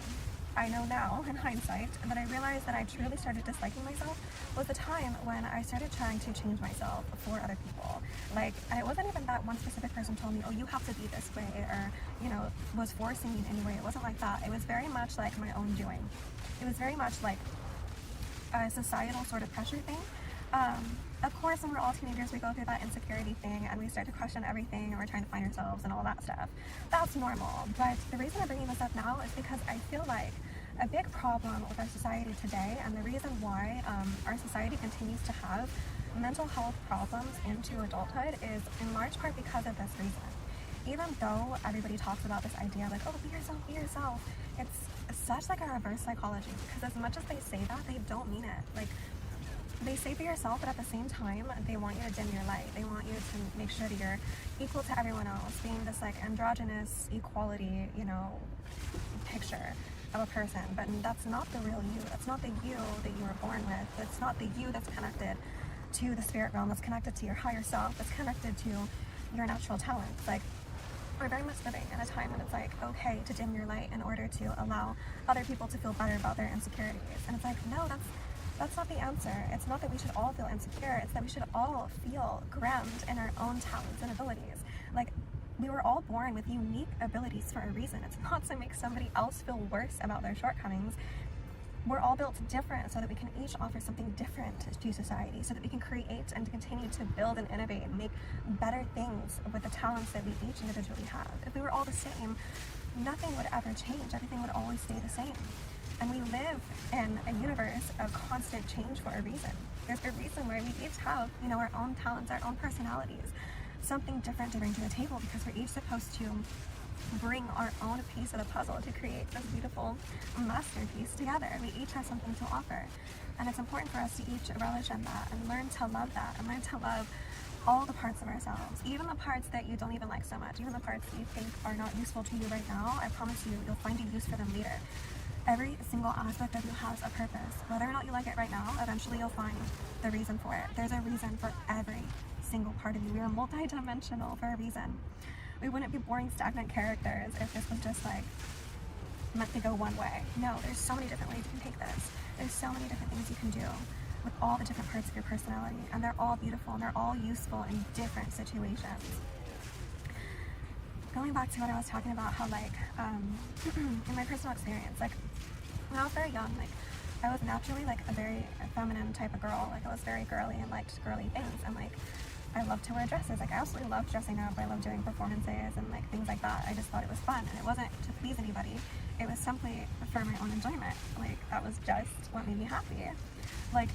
I know now, in hindsight, that I realized that I truly started disliking myself was the time when I started trying to change myself for other people. Like, and it wasn't even that one specific person told me, oh, you have to be this way, or, you know, was forcing me in any way. It wasn't like that. It was very much like my own doing. It was very much like a societal sort of pressure thing. Of course, when we're all teenagers, we go through that insecurity thing and we start to question everything and we're trying to find ourselves and all that stuff. That's normal. But the reason I'm bringing this up now is because I feel like a big problem with our society today, and the reason why our society continues to have mental health problems into adulthood, is in large part because of this reason. Even though everybody talks about this idea like, oh, be yourself, it's such like a reverse psychology, because as much as they say that, they don't mean it. Like, they say be yourself, but at the same time, they want you to dim your light. They want you to make sure that you're equal to everyone else, being this like androgynous equality, you know, picture of a person, but that's not the real you. That's not the you that you were born with. That's not the you that's connected to the spirit realm, that's connected to your higher self, that's connected to your natural talents. Like, we're very much living in a time when it's like okay to dim your light in order to allow other people to feel better about their insecurities. And it's like, no, that's not the answer. It's not that we should all feel insecure. It's that we should all feel grounded in our own talents and abilities. Like, we were all born with unique abilities for a reason. It's not to make somebody else feel worse about their shortcomings. We're all built different so that we can each offer something different to society, so that we can create and continue to build and innovate and make better things with the talents that we each individually have. If we were all the same, nothing would ever change. Everything would always stay the same. And we live in a universe of constant change for a reason. There's a reason why we each have, our own talents, our own personalities, something different to bring to the table, because we're each supposed to bring our own piece of the puzzle to create this beautiful masterpiece together. We each have something to offer, and it's important for us to each relish in that and learn to love that and learn to love all the parts of ourselves, even the parts that you don't even like so much, even the parts that you think are not useful to you right now. I promise you, you'll find a use for them later. Every single aspect of you has a purpose. Whether or not you like it right now, eventually you'll find the reason for it. There's a reason for every single part of you. We are multi-dimensional for a reason. We wouldn't be boring, stagnant characters if this was just like meant to go one way. No, there's so many different ways you can take this. There's so many different things you can do with all the different parts of your personality, and they're all beautiful and they're all useful in different situations. Going back to what I was talking about, how like in my personal experience, like when I was very young, like I was naturally like a very feminine type of girl. Like I was very girly and liked girly things, and like I loved to wear dresses. Like I absolutely loved dressing up. I loved doing performances and like things like that. I just thought it was fun, and it wasn't to please anybody. It was simply for my own enjoyment. Like that was just what made me happy. Like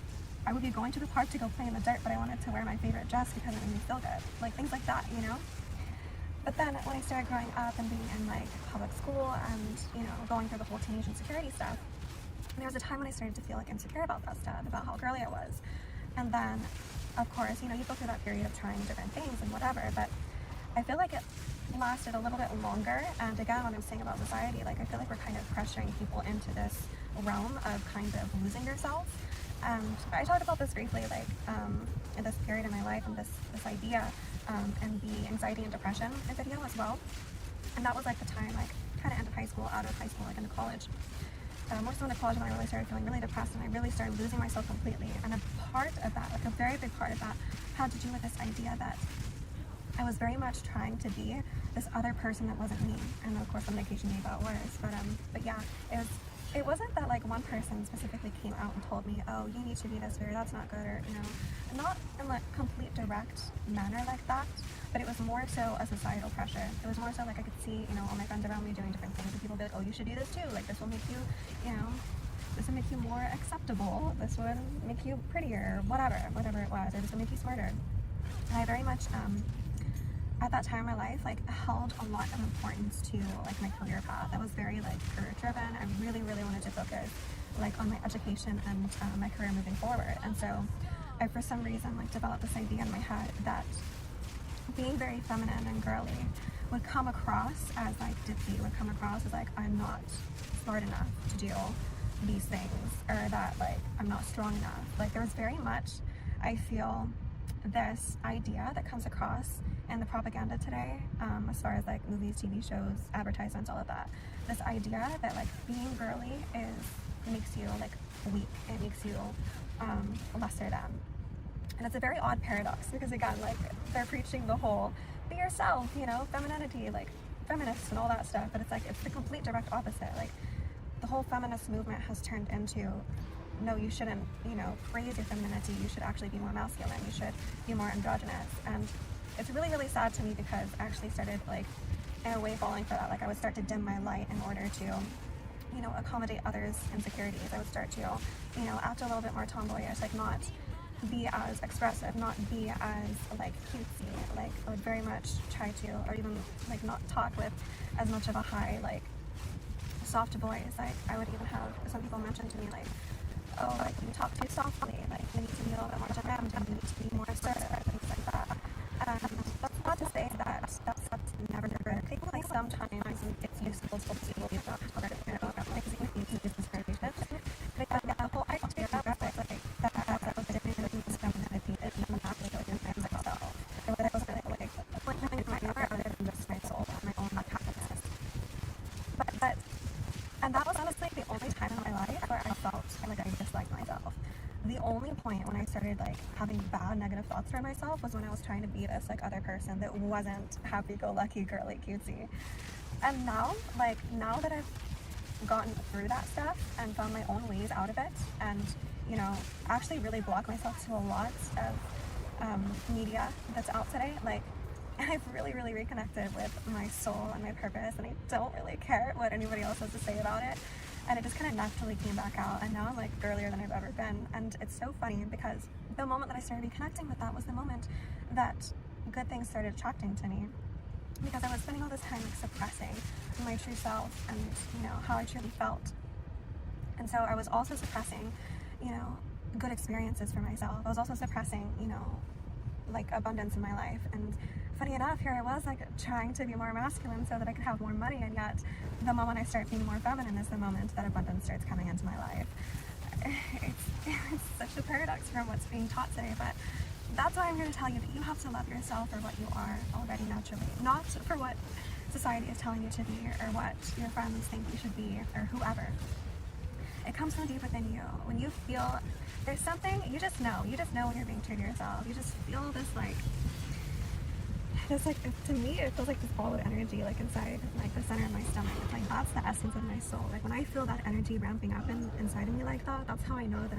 I would be going to the park to go play in the dirt, but I wanted to wear my favorite dress because it made me feel good. Like things like that, But then when I started growing up and being in like public school and, going through the whole teenage insecurity stuff, there was a time when I started to feel like insecure about that stuff, about how girly I was. And then, of course, you go through that period of trying different things and whatever, but I feel like it lasted a little bit longer. And again, what I'm saying about society, like I feel like we're kind of pressuring people into this realm of kind of losing yourself. And I talked about this briefly, like in this period in my life, and this idea and the anxiety and depression video as well. And that was like the time, like kind of end of high school, out of high school, like into college. More so into college when I really started feeling really depressed, and I really started losing myself completely. And a part of that, like a very big part of that, had to do with this idea that I was very much trying to be this other person that wasn't me. And of course the medication made that worse. But yeah, it wasn't that like one person specifically came out and told me, oh, you need to be this way, or that's not good, or not in like complete direct manner like that, but it was more so a societal pressure. It was more so like I could see, all my friends around me doing different things, and people would be like, oh, you should do this too, like this will make you, this will make you more acceptable, this would make you prettier, whatever it was, or this will make you smarter. And I very much at that time in my life, like held a lot of importance to like my career path. I was very like career driven. I really, really wanted to focus like on my education and my career moving forward. And so I, for some reason, like developed this idea in my head that being very feminine and girly would come across as like ditzy, would come across as like I'm not smart enough to do these things, or that like I'm not strong enough. Like there's very much, I feel, this idea that comes across in the propaganda today, as far as like movies, TV shows, advertisements, all of that. This idea that like being girly makes you like weak, it makes you lesser than. And it's a very odd paradox, because again, like they're preaching the whole be yourself, femininity, like feminists and all that stuff, but it's like it's the complete direct opposite. Like the whole feminist movement has turned into, no, you shouldn't, praise your femininity, you should actually be more masculine, you should be more androgynous. And it's really, really sad to me, because I actually started like in a way falling for that. Like I would start to dim my light in order to, accommodate others' insecurities. I would start to, act a little bit more tomboyish, like not be as expressive, not be as like cutesy. Like I would very much try to, or even like not talk with as much of a high, like soft voice. Like I would even have some people mention to me like, oh, like you talk too softly, like you need to be a little bit more direct, you need to be more assertive, things like that. That's not to say that that's never good. Like sometimes it's useful to be able to talk to other, like And that was honestly the only time in my life where I felt like I disliked myself. The only point when I started like having bad negative thoughts for myself was when I was trying to be this like other person that wasn't happy-go-lucky, girly, cutesy. And now that I've gotten through that stuff and found my own ways out of it, and you know, actually really block myself to a lot of media that's out today, like I've really reconnected with my soul and my purpose, and I don't really care what anybody else has to say about it. And it just kind of naturally came back out, and now I'm like girlier than I've ever been. And it's so funny because the moment that I started reconnecting with that was the moment that good things started attracting to me, because I was spending all this time like suppressing my true self and, you know, how I truly felt. And so I was also suppressing, you know, good experiences for myself. I was also suppressing, you know, like abundance in my life. And funny enough, here I was like trying to be more masculine so that I could have more money, and yet the moment I start being more feminine is the moment that abundance starts coming into my life. It's such a paradox from what's being taught today, but that's why I'm here to tell you that you have to love yourself for what you are already naturally, not for what society is telling you to be or what your friends think you should be or whoever. It comes from deep within you. When you feel there's something, you just know when you're being true to yourself. You just feel this like, to me, it feels like this ball of energy like inside like the center of my stomach. It's like that's the essence of my soul. Like when I feel that energy ramping up inside of me like that, that's how I know that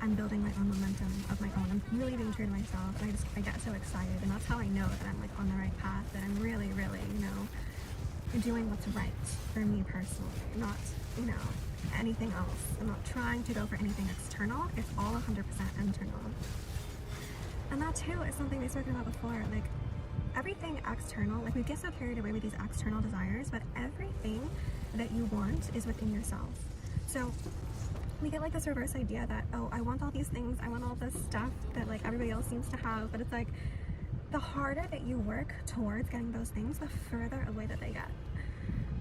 I'm building my own momentum of my own. I'm really being true to myself, and I get so excited, and that's how I know that I'm like on the right path, that I'm really, you know, doing what's right for me personally, not, you know, anything else. I'm not trying to go for anything external. It's all 100% internal. And that too is something we spoken about before. Like everything external, like we get so carried away with these external desires, but everything that you want is within yourself. So we get like this reverse idea that, oh, I want all these things, I want all this stuff that like everybody else seems to have, but it's like the harder that you work towards getting those things, the further away that they get.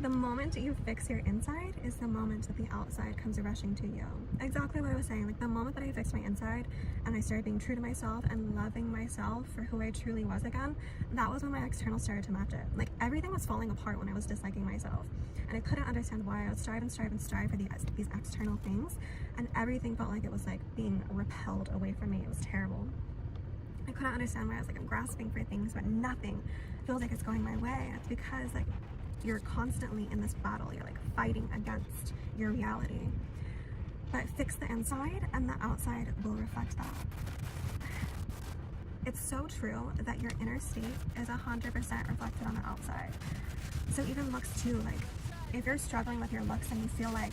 The moment you fix your inside is the moment that the outside comes rushing to you. Exactly what I was saying, like the moment that I fixed my inside and I started being true to myself and loving myself for who I truly was again, that was when my external started to match it. Like everything was falling apart when I was disliking myself. And I couldn't understand why. I would strive for these external things, and everything felt like it was like being repelled away from me. It was terrible. I couldn't understand why I was like, I'm grasping for things, but nothing feels like it's going my way. And it's because like you're constantly in this battle. You're like fighting against your reality. But fix the inside and the outside will reflect that. It's so true that your inner state is 100% reflected on the outside. So even looks too, like if you're struggling with your looks and you feel like,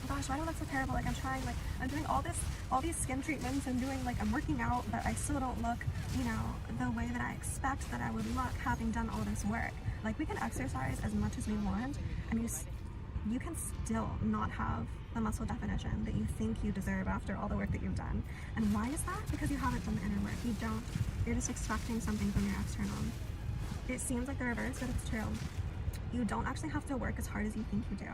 oh gosh, why do I look so terrible? Like I'm doing all these skin treatments, I'm working out, but I still don't look, you know, the way that I expect that I would look having done all this work. Like we can exercise as much as we want, and you can still not have the muscle definition that you think you deserve after all the work that you've done. And why is that? Because you haven't done the inner work. You're just expecting something from your external. It seems like the reverse, but it's true. You don't actually have to work as hard as you think you do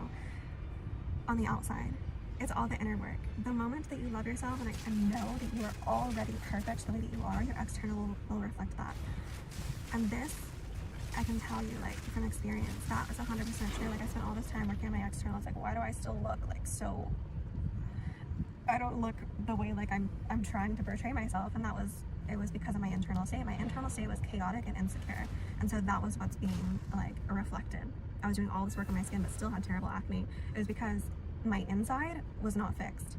on the outside. It's all the inner work. The moment that you love yourself and know that you are already perfect the way that you are, your external will reflect that. And this, I can tell you, like from experience, that was 100% true. Like I spent all this time working on my external. It's like, why do I still look like so? I don't look the way like I'm trying to portray myself, and it was because of my internal state. My internal state was chaotic and insecure, and so that was what's being like reflected. I was doing all this work on my skin, but still had terrible acne. It was because my inside was not fixed.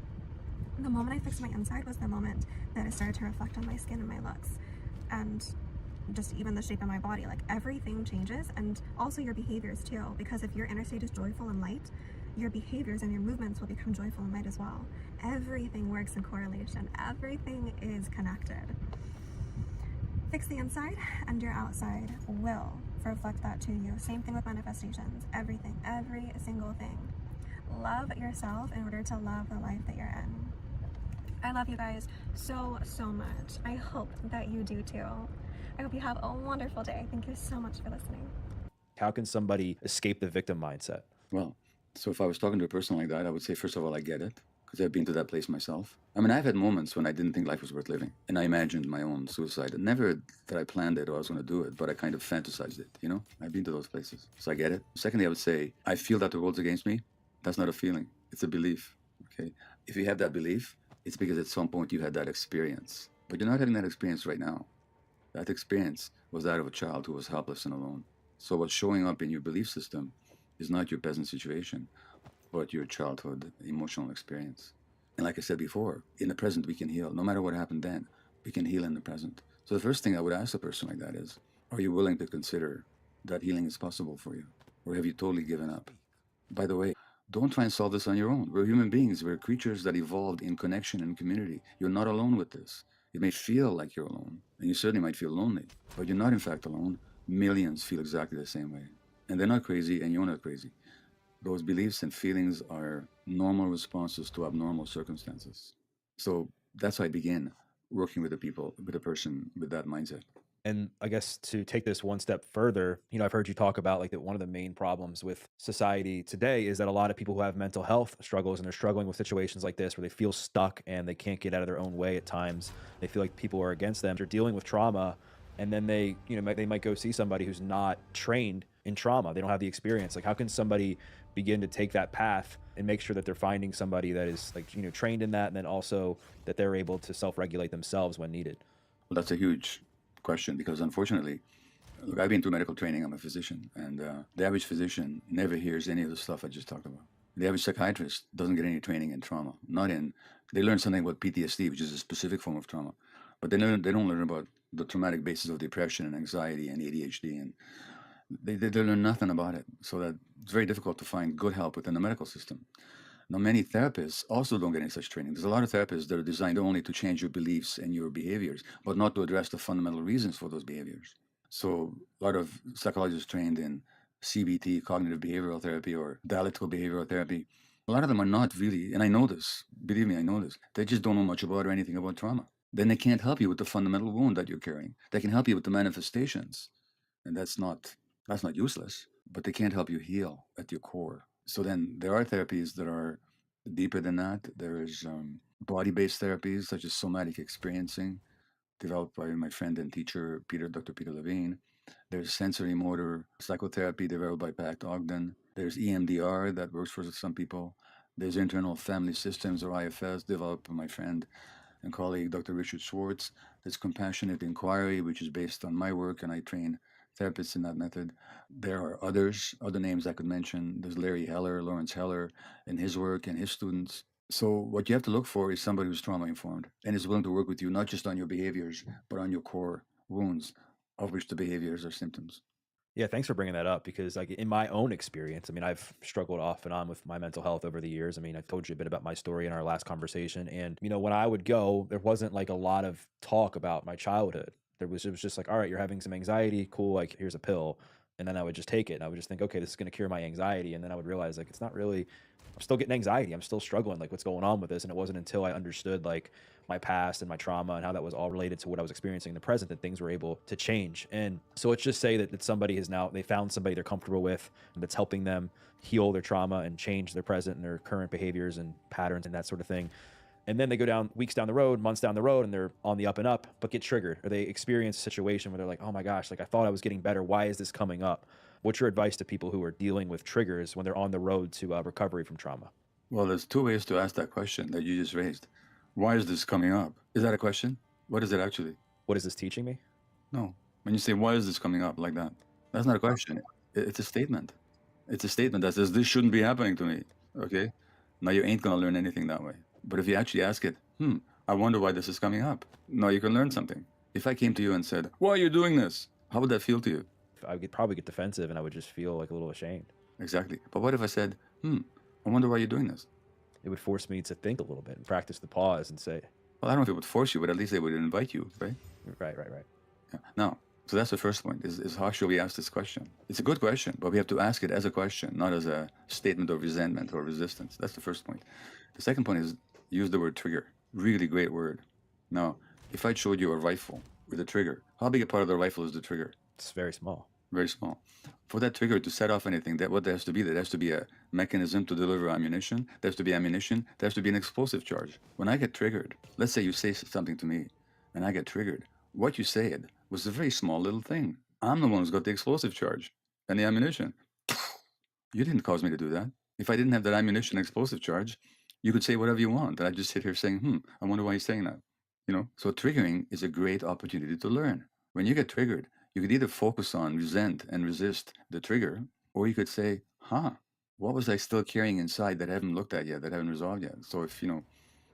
The moment I fixed my inside was the moment that it started to reflect on my skin and my looks, and just even the shape of my body. Like everything changes, and also your behaviors too, because if your inner state is joyful and light, your behaviors and your movements will become joyful and light as well. Everything works in correlation. Everything is connected. Fix the inside and your outside will reflect that to you. Same thing with manifestations. Everything, every single thing. Love yourself in order to love the life that you're in. I love you guys so much. I hope that you do too. I hope you have a wonderful day. Thank you so much for listening. How can somebody escape the victim mindset? Well, so if I was talking to a person like that, I would say, first of all, I get it, because I've been to that place myself. I mean, I've had moments when I didn't think life was worth living, and I imagined my own suicide. And never that I planned it or I was going to do it, but I kind of fantasized it, you know? I've been to those places, so I get it. Secondly, I would say, I feel that the world's against me. That's not a feeling. It's a belief. Okay. If you have that belief, it's because at some point you had that experience. But you're not having that experience right now. That experience was that of a child who was helpless and alone. So what's showing up in your belief system is not your present situation, but your childhood emotional experience. And like I said before, in the present we can heal. No matter what happened then, we can heal in the present. So the first thing I would ask a person like that is, are you willing to consider that healing is possible for you? Or have you totally given up? By the way, don't try and solve this on your own. We're human beings. We're creatures that evolved in connection and community. You're not alone with this. It may feel like you're alone, and you certainly might feel lonely, but you're not in fact alone. Millions feel exactly the same way. And they're not crazy, and you're not crazy. Those beliefs and feelings are normal responses to abnormal circumstances. So that's how I begin working with a person with that mindset. And I guess to take this one step further, I've heard you talk about like that one of the main problems with society today is that a lot of people who have mental health struggles and they're struggling with situations like this where they feel stuck and they can't get out of their own way at times. They feel like people are against them. They're dealing with trauma, and then they might go see somebody who's not trained in trauma. They don't have the experience. Like, how can somebody begin to take that path and make sure that they're finding somebody that is trained in that, and then also that they're able to self-regulate themselves when needed? Well, that's a huge question, because unfortunately, look, I've been through medical training. I'm a physician, and the average physician never hears any of the stuff I just talked about. The average psychiatrist doesn't get any training in trauma. They learn something about PTSD, which is a specific form of trauma, but they don't learn about the traumatic basis of depression and anxiety and ADHD, and they learn nothing about it. So that it's very difficult to find good help within the medical system. Now, many therapists also don't get any such training. There's a lot of therapists that are designed only to change your beliefs and your behaviors, but not to address the fundamental reasons for those behaviors. So a lot of psychologists trained in CBT, cognitive behavioral therapy, or dialectical behavioral therapy, a lot of them are not really, and I know this, believe me, I know this, they just don't know much about or anything about trauma. Then they can't help you with the fundamental wound that you're carrying. They can help you with the manifestations, and that's not useless, but they can't help you heal at your core. So then there are therapies that are deeper than that. There is body-based therapies such as somatic experiencing, developed by my friend and teacher, Dr. Peter Levine. There's sensory motor psychotherapy developed by Pat Ogden. There's EMDR that works for some people. There's internal family systems, or IFS, developed by my friend and colleague, Dr. Richard Schwartz. There's compassionate inquiry, which is based on my work, and I train therapists in that method. There are other names I could mention. There's Larry Heller, Lawrence Heller, and his work and his students. So what you have to look for is somebody who's trauma-informed and is willing to work with you, not just on your behaviors, but on your core wounds, of which the behaviors are symptoms. Yeah, thanks for bringing that up, because like in my own experience, I've struggled off and on with my mental health over the years. I told you a bit about my story in our last conversation, and when I would go, there wasn't like a lot of talk about my childhood. It was just like, all right, you're having some anxiety, cool, like here's a pill. And then I would just take it and I would just think, okay, this is going to cure my anxiety. And then I would realize like, it's not really, I'm still getting anxiety. I'm still struggling. Like, what's going on with this? And it wasn't until I understood like my past and my trauma and how that was all related to what I was experiencing in the present that things were able to change. And so let's just say that somebody they found somebody they're comfortable with and that's helping them heal their trauma and change their present and their current behaviors and patterns and that sort of thing. And then they go down weeks down the road, months down the road, and they're on the up and up, but get triggered, or they experience a situation where they're like, oh my gosh, like I thought I was getting better. Why is this coming up? What's your advice to people who are dealing with triggers when they're on the road to recovery from trauma? Well, there's two ways to ask that question that you just raised. Why is this coming up? Is that a question? What is it actually? What is this teaching me? No. When you say, why is this coming up like that? That's not a question. It's a statement. It's a statement that says, this shouldn't be happening to me. Okay? Now, you ain't going to learn anything that way. But if you actually ask it, I wonder why this is coming up. Now you can learn something. If I came to you and said, why are you doing this? How would that feel to you? I would probably get defensive and I would just feel like a little ashamed. Exactly. But what if I said, I wonder why you're doing this? It would force me to think a little bit and practice the pause and say, well, I don't know if it would force you, but at least it would invite you, right? Right. Yeah. Now, so that's the first point, is how should we ask this question? It's a good question, but we have to ask it as a question, not as a statement of resentment or resistance. That's the first point. The second point is use the word trigger. Really great word. Now, if I showed you a rifle with a trigger, how big a part of the rifle is the trigger? It's very small. Very small. For that trigger to set off anything, what there has to be? There has to be a mechanism to deliver ammunition. There has to be ammunition. There has to be an explosive charge. When I get triggered, let's say you say something to me and I get triggered. What you said was a very small little thing. I'm the one who's got the explosive charge and the ammunition. You didn't cause me to do that. If I didn't have that ammunition explosive charge, you could say whatever you want. And I'd just sit here saying, I wonder why he's saying that. So triggering is a great opportunity to learn. When you get triggered, you could either focus on, resent, and resist the trigger, or you could say, what was I still carrying inside that I haven't looked at yet, that I haven't resolved yet? So if,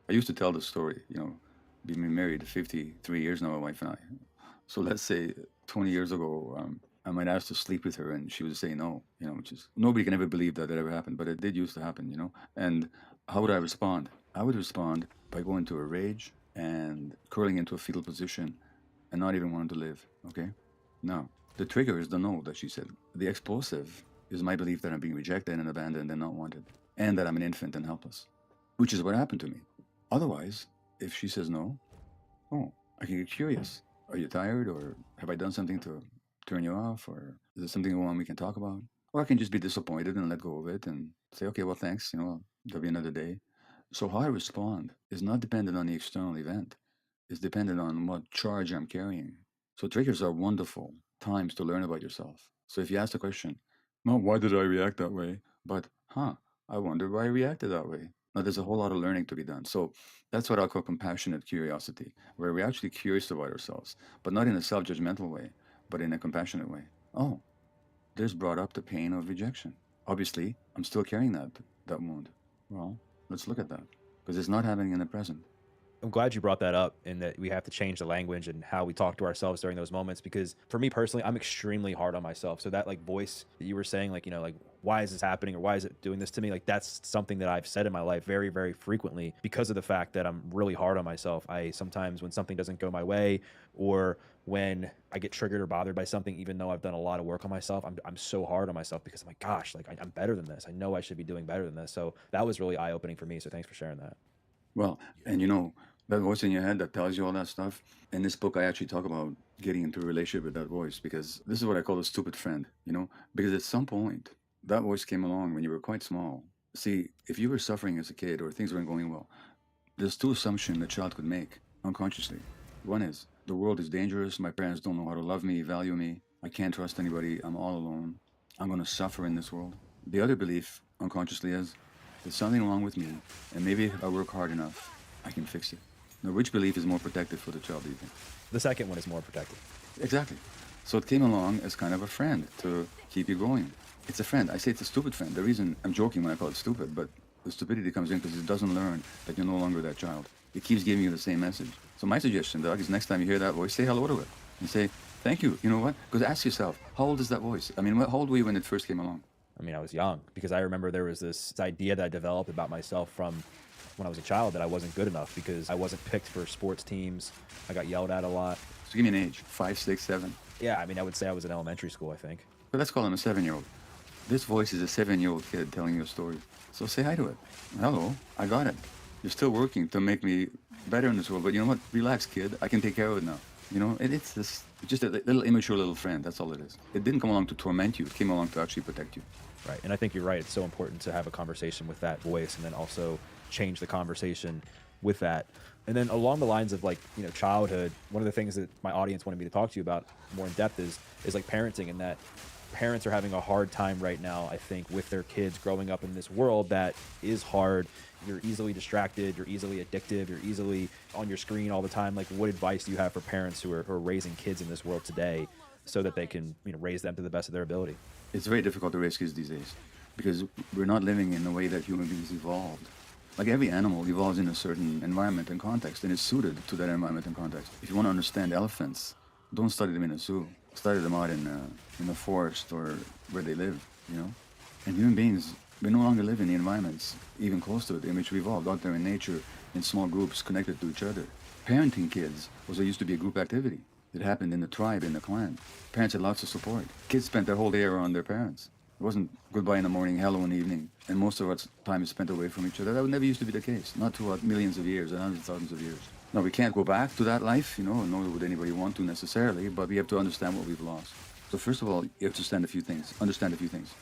I used to tell this story, being married 53 years now, my wife and I. So let's say 20 years ago, I might ask to sleep with her and she would say no, which is, nobody can ever believe that ever happened, but it did used to happen, And how would I respond? I would respond by going to a rage and curling into a fetal position and not even wanting to live, okay? Now, the trigger is the no that she said. The explosive is my belief that I'm being rejected and abandoned and not wanted, and that I'm an infant and helpless, which is what happened to me. Otherwise, if she says no, I can get curious. Are you tired, or have I done something to turn you off, or is there something going on we can talk about? Or I can just be disappointed and let go of it and say, okay, well, thanks, there'll be another day. So how I respond is not dependent on the external event. It's dependent on what charge I'm carrying. So triggers are wonderful times to learn about yourself. So if you ask the question, why did I react that way? But, I wonder why I reacted that way. Now, there's a whole lot of learning to be done. So that's what I call compassionate curiosity, where we're actually curious about ourselves, but not in a self-judgmental way, but in a compassionate way. Oh, this brought up the pain of rejection. Obviously, I'm still carrying that wound. Well, let's look at that, because it's not happening in the present. I'm glad you brought that up, and that we have to change the language and how we talk to ourselves during those moments, because for me personally, I'm extremely hard on myself. So that voice that you were saying, why is this happening, or why is it doing this to me? That's something that I've said in my life very, very frequently, because of the fact that I'm really hard on myself. I sometimes, when something doesn't go my way, or when I get triggered or bothered by something, even though I've done a lot of work on myself, I'm so hard on myself, because I'm like, gosh, I'm better than this. I know I should be doing better than this. So that was really eye-opening for me. So thanks for sharing that. Well, and that voice in your head that tells you all that stuff. In this book, I actually talk about getting into a relationship with that voice, because this is what I call a stupid friend, because at some point, that voice came along when you were quite small. See, if you were suffering as a kid or things weren't going well, there's two assumptions a child could make unconsciously. One is, the world is dangerous, my parents don't know how to love me, value me, I can't trust anybody, I'm all alone, I'm going to suffer in this world. The other belief unconsciously is, there's something wrong with me, and maybe if I work hard enough, I can fix it. Now, which belief is more protective for the child, do you think? The second one is more protective. Exactly. So it came along as kind of a friend to keep you going. It's a friend. I say it's a stupid friend. The reason I'm joking when I call it stupid, but the stupidity comes in because it doesn't learn that you're no longer that child. It keeps giving you the same message. So my suggestion, Doug, is next time you hear that voice, say hello to it and say, thank you. You know what? Because ask yourself, how old is that voice? I mean, how old were you when it first came along? I was young, because I remember there was this idea that I developed about myself from when I was a child, that I wasn't good enough because I wasn't picked for sports teams. I got yelled at a lot. So give me an age, 5, 6, 7. Yeah, I would say I was in elementary school, I think. But let's call him a 7-year-old. This voice is a 7-year-old kid telling you a story. So say hi to it. Hello, I got it. You're still working to make me better in this world, but you know what? Relax, kid. I can take care of it now. It's just a little immature little friend. That's all it is. It didn't come along to torment you. It came along to actually protect you. Right, and I think you're right. It's so important to have a conversation with that voice, and then also change the conversation with that. And then along the lines of childhood, one of the things that my audience wanted me to talk to you about more in depth is parenting, and that parents are having a hard time right now, I think, with their kids growing up in this world that is hard. You're easily distracted, you're easily addictive, you're easily on your screen all the time. What advice do you have for parents who are raising kids in this world today so that they can raise them to the best of their ability? It's very difficult to raise kids these days, because we're not living in the way that human beings evolved. Like every animal evolves in a certain environment and context, and is suited to that environment and context. If you want to understand elephants, don't study them in a zoo. Study them out in the forest or where they live, And human beings, we no longer live in the environments, even close to it, in which we evolved, out there in nature, in small groups, connected to each other. Parenting kids used to be a group activity. It happened in the tribe, in the clan. Parents had lots of support. Kids spent their whole day around their parents. It wasn't goodbye in the morning, hello in the evening, and most of our time is spent away from each other. That never used to be the case, not throughout millions of years and hundreds of thousands of years. Now, we can't go back to that life, nor would anybody want to necessarily, but we have to understand what we've lost. So first of all, you have to understand a few things.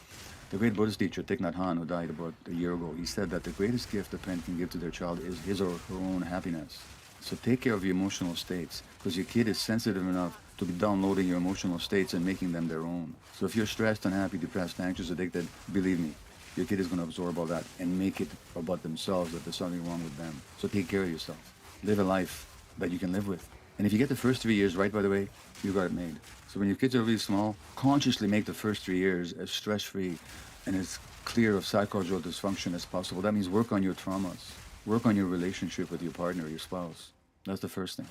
The great Buddhist teacher, Thich Nhat Hanh, who died about a year ago, he said that the greatest gift a parent can give to their child is his or her own happiness. So take care of your emotional states, because your kid is sensitive enough to be downloading your emotional states and making them their own. So if you're stressed, unhappy, depressed, anxious, addicted, believe me, your kid is going to absorb all that and make it about themselves, that there's something wrong with them. So take care of yourself. Live a life that you can live with. And if you get the first 3 years right, by the way, you got it made. So when your kids are really small, consciously make the first 3 years as stress-free and as clear of psychological dysfunction as possible. That means work on your traumas. Work on your relationship with your partner, your spouse. That's the first thing.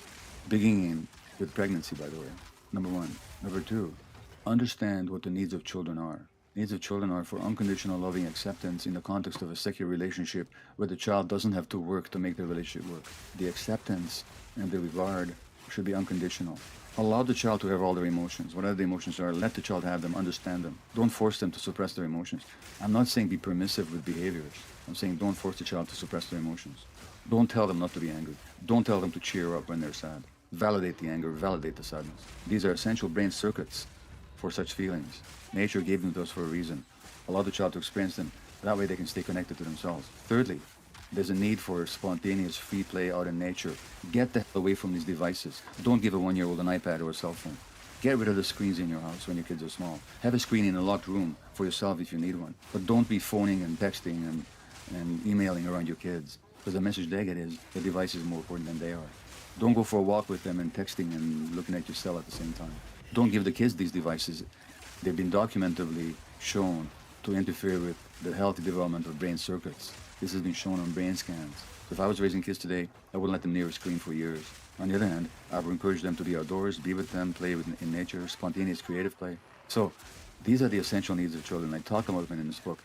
Beginning with pregnancy, by the way, number one. Number two, understand what the needs of children are. Needs of children are for unconditional loving acceptance in the context of a secure relationship where the child doesn't have to work to make the relationship work. The acceptance and the regard should be unconditional. Allow the child to have all their emotions. Whatever the emotions are, let the child have them, understand them. Don't force them to suppress their emotions. I'm not saying be permissive with behaviors. I'm saying don't force the child to suppress their emotions. Don't tell them not to be angry. Don't tell them to cheer up when they're sad. Validate the anger, validate the sadness. These are essential brain circuits for such feelings. Nature gave them to us for a reason. Allow the child to experience them. That way they can stay connected to themselves. Thirdly, there's a need for spontaneous free play out in nature. Get the hell away from these devices. Don't give a 1-year-old an iPad or a cell phone. Get rid of the screens in your house when your kids are small. Have a screen in a locked room for yourself if you need one. But don't be phoning and texting and emailing around your kids. Because the message they get is the device is more important than they are. Don't go for a walk with them and texting and looking at your cell at the same time. Don't give the kids these devices. They've been documentably shown to interfere with the healthy development of brain circuits. This has been shown on brain scans. So if I was raising kids today, I wouldn't let them near a screen for years. On the other hand, I would encourage them to be outdoors, be with them, play in nature, spontaneous creative play. So these are the essential needs of children. I talk about them in this book.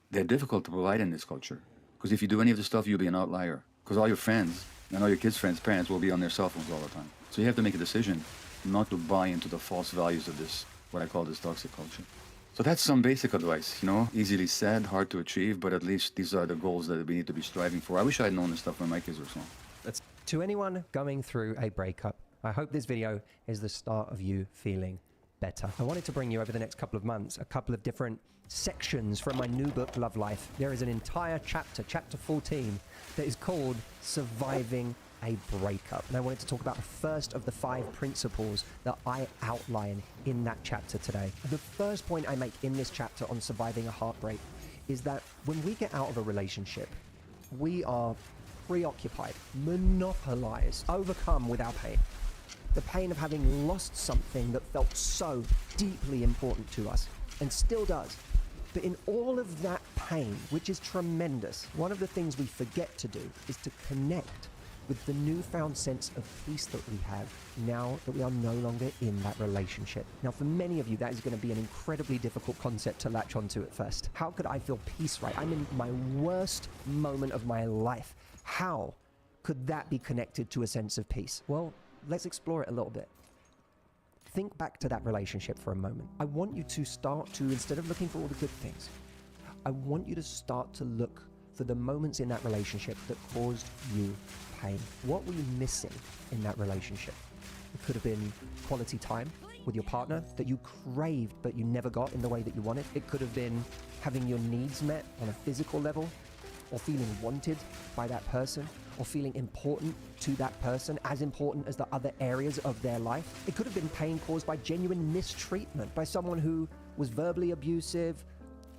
They're difficult to provide in this culture. Because if you do any of this stuff, you'll be an outlier. Because all your friends, and all your kids' friends' parents will be on their cell phones all the time. So you have to make a decision not to buy into the false values of this, what I call this toxic culture. So that's some basic advice, easily said, hard to achieve, but at least these are the goals that we need to be striving for. I wish I had known this stuff when my kids were small. To anyone going through a breakup, I hope this video is the start of you feeling better. I wanted to bring you over the next couple of months a couple of different sections from my new book, Love Life. There is an entire chapter, chapter 14, that is called Surviving a Breakup. And I wanted to talk about the first of the 5 principles that I outline in that chapter today. The first point I make in this chapter on surviving a heartbreak is that when we get out of a relationship, we are preoccupied, monopolized, overcome with our pain. The pain of having lost something that felt so deeply important to us and still does. But in all of that pain, which is tremendous, one of the things we forget to do is to connect with the newfound sense of peace that we have now that we are no longer in that relationship. Now, for many of you, that is going to be an incredibly difficult concept to latch onto at first. How could I feel peace, right? I'm in my worst moment of my life. How could that be connected to a sense of peace? Well, let's explore it a little bit. Think back to that relationship for a moment. I want you to start to, instead of looking for all the good things, I want you to start to look for the moments in that relationship that caused you pain. What were you missing in that relationship? It could have been quality time with your partner that you craved but you never got in the way that you wanted. It could have been having your needs met on a physical level, or feeling wanted by that person, or feeling important to that person, as important as the other areas of their life. It could have been pain caused by genuine mistreatment, by someone who was verbally abusive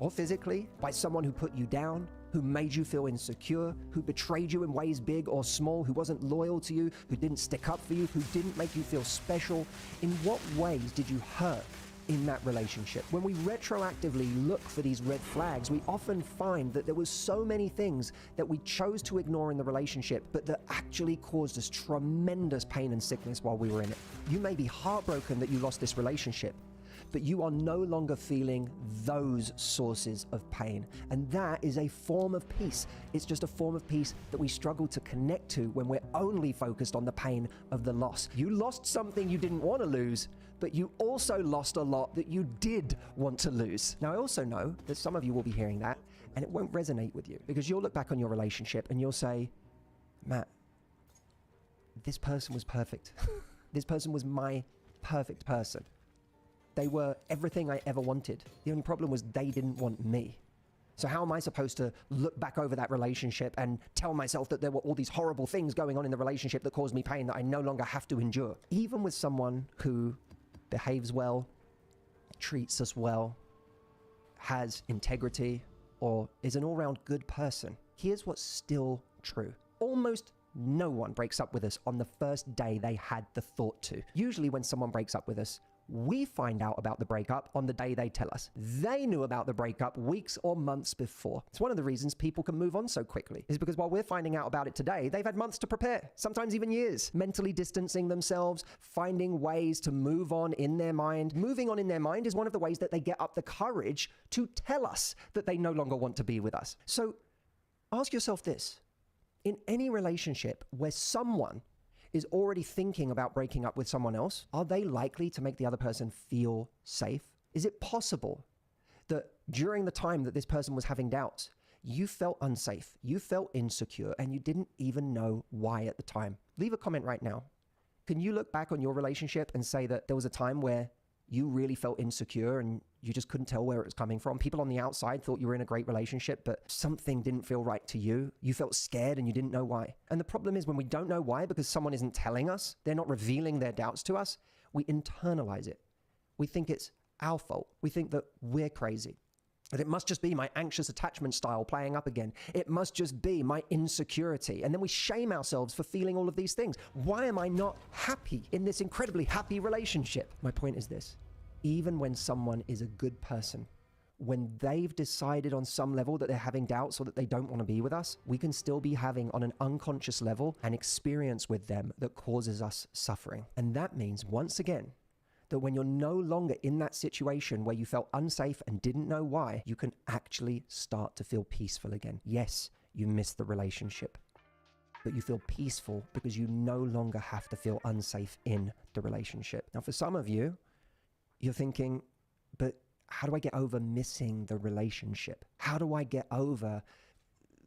or physically, by someone who put you down, who made you feel insecure, who betrayed you in ways big or small, who wasn't loyal to you, who didn't stick up for you, who didn't make you feel special. In what ways did you hurt in that relationship? When we retroactively look for these red flags, we often find that there was so many things that we chose to ignore in the relationship, but that actually caused us tremendous pain and sickness while we were in it. You may be heartbroken that you lost this relationship, but you are no longer feeling those sources of pain. And that is a form of peace. It's just a form of peace that we struggle to connect to when we're only focused on the pain of the loss. You lost something you didn't want to lose, but you also lost a lot that you did want to lose. Now, I also know that some of you will be hearing that and it won't resonate with you, because you'll look back on your relationship and you'll say, Matt, this person was perfect. This person was my perfect person. They were everything I ever wanted. The only problem was they didn't want me. So how am I supposed to look back over that relationship and tell myself that there were all these horrible things going on in the relationship that caused me pain that I no longer have to endure? Even with someone who behaves well, treats us well, has integrity, or is an all-round good person, here's what's still true. Almost no one breaks up with us on the first day they had the thought to. Usually when someone breaks up with us, we find out about the breakup on the day they tell us. They knew about the breakup weeks or months before. It's one of the reasons people can move on so quickly, is because while we're finding out about it today, they've had months to prepare, sometimes even years, mentally distancing themselves, finding ways to move on in their mind. Moving on in their mind is one of the ways that they get up the courage to tell us that they no longer want to be with us. So ask yourself this. In any relationship where someone is already thinking about breaking up with someone else, are they likely to make the other person feel safe? Is it possible that during the time that this person was having doubts, you felt unsafe, you felt insecure, and you didn't even know why at the time? Leave a comment right now. Can you look back on your relationship and say that there was a time where you really felt insecure and you just couldn't tell where it was coming from? People on the outside thought you were in a great relationship, but something didn't feel right to you. You felt scared and you didn't know why. And the problem is when we don't know why because someone isn't telling us, they're not revealing their doubts to us, we internalize it. We think it's our fault. We think that we're crazy. That it must just be my anxious attachment style playing up again. It must just be my insecurity. And then we shame ourselves for feeling all of these things. Why am I not happy in this incredibly happy relationship? My point is this. Even when someone is a good person, when they've decided on some level that they're having doubts or that they don't want to be with us, we can still be having on an unconscious level an experience with them that causes us suffering. And that means, once again, that when you're no longer in that situation where you felt unsafe and didn't know why, you can actually start to feel peaceful again. Yes, you missed the relationship, but you feel peaceful because you no longer have to feel unsafe in the relationship. Now, for some of you, you're thinking, but how do I get over missing the relationship? How do I get over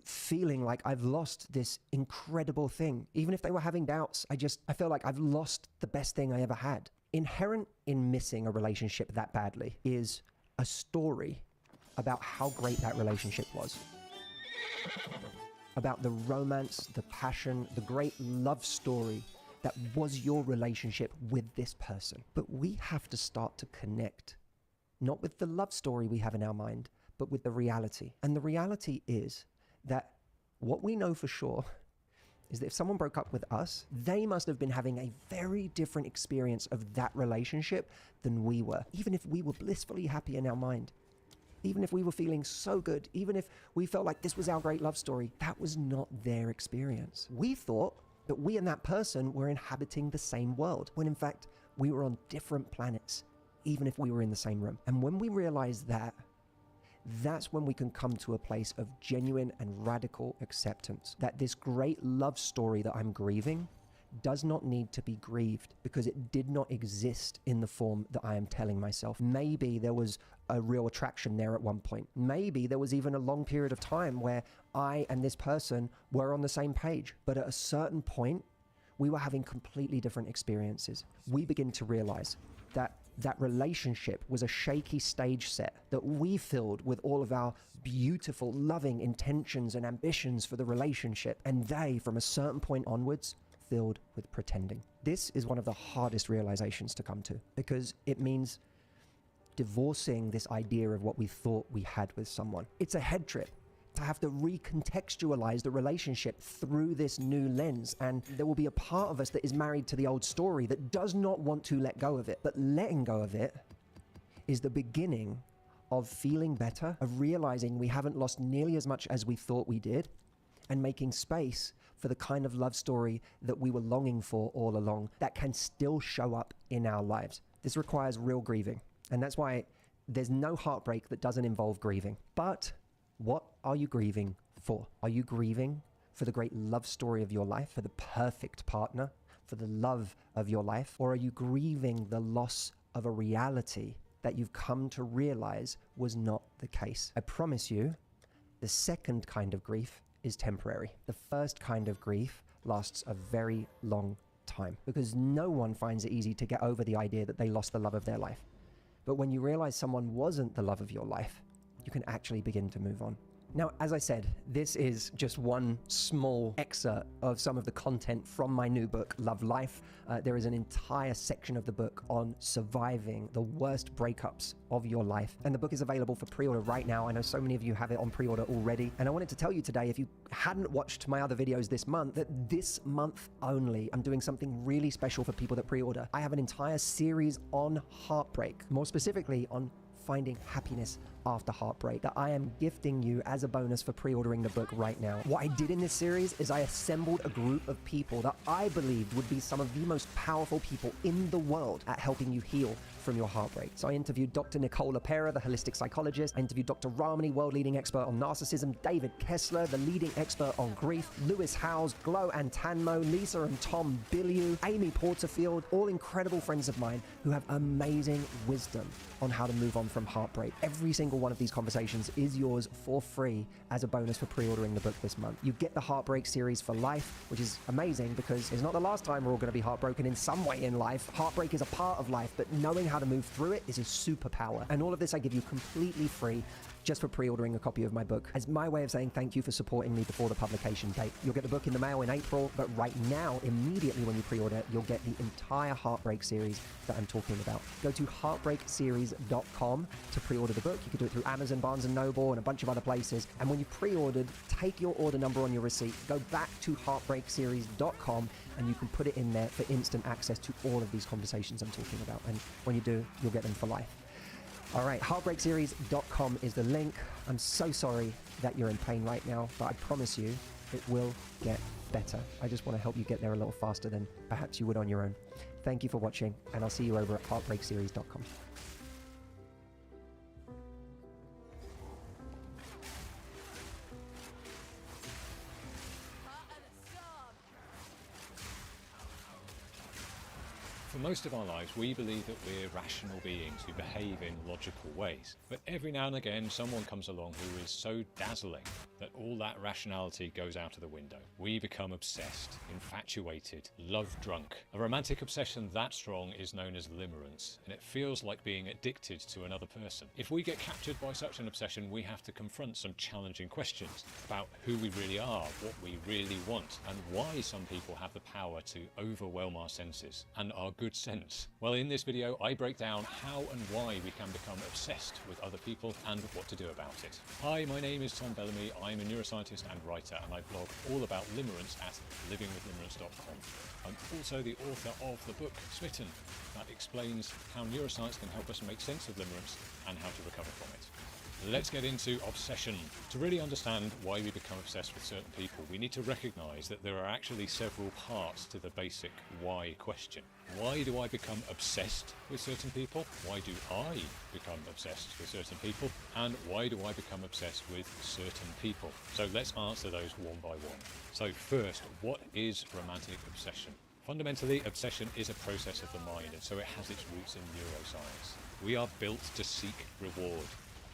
feeling like I've lost this incredible thing? Even if they were having doubts, I feel like I've lost the best thing I ever had. Inherent in missing a relationship that badly is a story about how great that relationship was. About the romance, the passion, the great love story that was your relationship with this person. But we have to start to connect, not with the love story we have in our mind, but with the reality. And the reality is that what we know for sure is that if someone broke up with us, they must have been having a very different experience of that relationship than we were. Even if we were blissfully happy in our mind, even if we were feeling so good, even if we felt like this was our great love story, that was not their experience. We thought that we and that person were inhabiting the same world, when in fact, we were on different planets, even if we were in the same room. And when we realize that, that's when we can come to a place of genuine and radical acceptance that this great love story that I'm grieving does not need to be grieved because it did not exist in the form that I am telling myself. Maybe there was a real attraction there at one point. Maybe there was even a long period of time where I and this person were on the same page. But at a certain point, we were having completely different experiences. We begin to realize that that relationship was a shaky stage set that we filled with all of our beautiful, loving intentions and ambitions for the relationship. And they, from a certain point onwards, filled with pretending. This is one of the hardest realizations to come to because it means divorcing this idea of what we thought we had with someone. It's a head trip to have to recontextualize the relationship through this new lens. And there will be a part of us that is married to the old story that does not want to let go of it. But letting go of it is the beginning of feeling better, of realizing we haven't lost nearly as much as we thought we did, and making space for the kind of love story that we were longing for all along that can still show up in our lives. This requires real grieving. And that's why there's no heartbreak that doesn't involve grieving. But what are you grieving for? Are you grieving for the great love story of your life, for the perfect partner, for the love of your life? Or are you grieving the loss of a reality that you've come to realize was not the case? I promise you, the second kind of grief is temporary. The first kind of grief lasts a very long time because no one finds it easy to get over the idea that they lost the love of their life. But when you realize someone wasn't the love of your life, you can actually begin to move on. Now, as I said, this is just one small excerpt of some of the content from my new book, Love Life. There is an entire section of the book on surviving the worst breakups of your life. And the book is available for pre-order right now. I know so many of you have it on pre-order already. And I wanted to tell you today, if you hadn't watched my other videos this month, that this month only, I'm doing something really special for people that pre-order. I have an entire series on heartbreak, more specifically on finding happiness after heartbreak, that I am gifting you as a bonus for pre-ordering the book right now. What I did in this series is I assembled a group of people that I believed would be some of the most powerful people in the world at helping you heal from your heartbreak. So I interviewed Dr. Nicole LaPera, the holistic psychologist. I interviewed Dr. Ramani, world-leading expert on narcissism, David Kessler, the leading expert on grief, Lewis Howes, Glo Antanmo, Lisa and Tom Bilyeu, Amy Porterfield, all incredible friends of mine who have amazing wisdom on how to move on from heartbreak. Every single one of these conversations is yours for free as a bonus for pre-ordering the book this month. You get the Heartbreak series for life, which is amazing because it's not the last time we're all going to be heartbroken in some way in life. Heartbreak is a part of life, but knowing how to move through it is a superpower. And all of this I give you completely free just for pre-ordering a copy of my book, as my way of saying thank you for supporting me before the publication date. You'll get the book in the mail in April, but right now, immediately when you pre-order, you'll get the entire Heartbreak series that I'm talking about. Go to heartbreakseries.com to pre-order the book. You can do it through Amazon, Barnes & Noble, and a bunch of other places. And when you pre-ordered, take your order number on your receipt, go back to heartbreakseries.com, and you can put it in there for instant access to all of these conversations I'm talking about. And when you do, you'll get them for life. All right, heartbreakseries.com is the link. I'm so sorry that you're in pain right now, but I promise you it will get better. I just want to help you get there a little faster than perhaps you would on your own. Thank you for watching, and I'll see you over at heartbreakseries.com. For most of our lives, we believe that we're rational beings who behave in logical ways. But every now and again, someone comes along who is so dazzling that all that rationality goes out of the window. We become obsessed, infatuated, love-drunk. A romantic obsession that strong is known as limerence, and it feels like being addicted to another person. If we get captured by such an obsession, we have to confront some challenging questions about who we really are, what we really want, and why some people have the power to overwhelm our senses and our good sense. Well, in this video, I break down how and why we can become obsessed with other people and what to do about it. Hi, my name is Tom Bellamy. I'm a neuroscientist and writer, and I blog all about limerence at livingwithlimerence.com. I'm also the author of the book Smitten, that explains how neuroscience can help us make sense of limerence and how to recover from it. Let's get into obsession. To really understand why we become obsessed with certain people, we need to recognize that there are actually several parts to the basic why question. Why do I become obsessed with certain people? Why do I become obsessed with certain people? And why do I become obsessed with certain people? So let's answer those one by one. So first, what is romantic obsession? Fundamentally, obsession is a process of the mind, and so it has its roots in neuroscience. We are built to seek reward.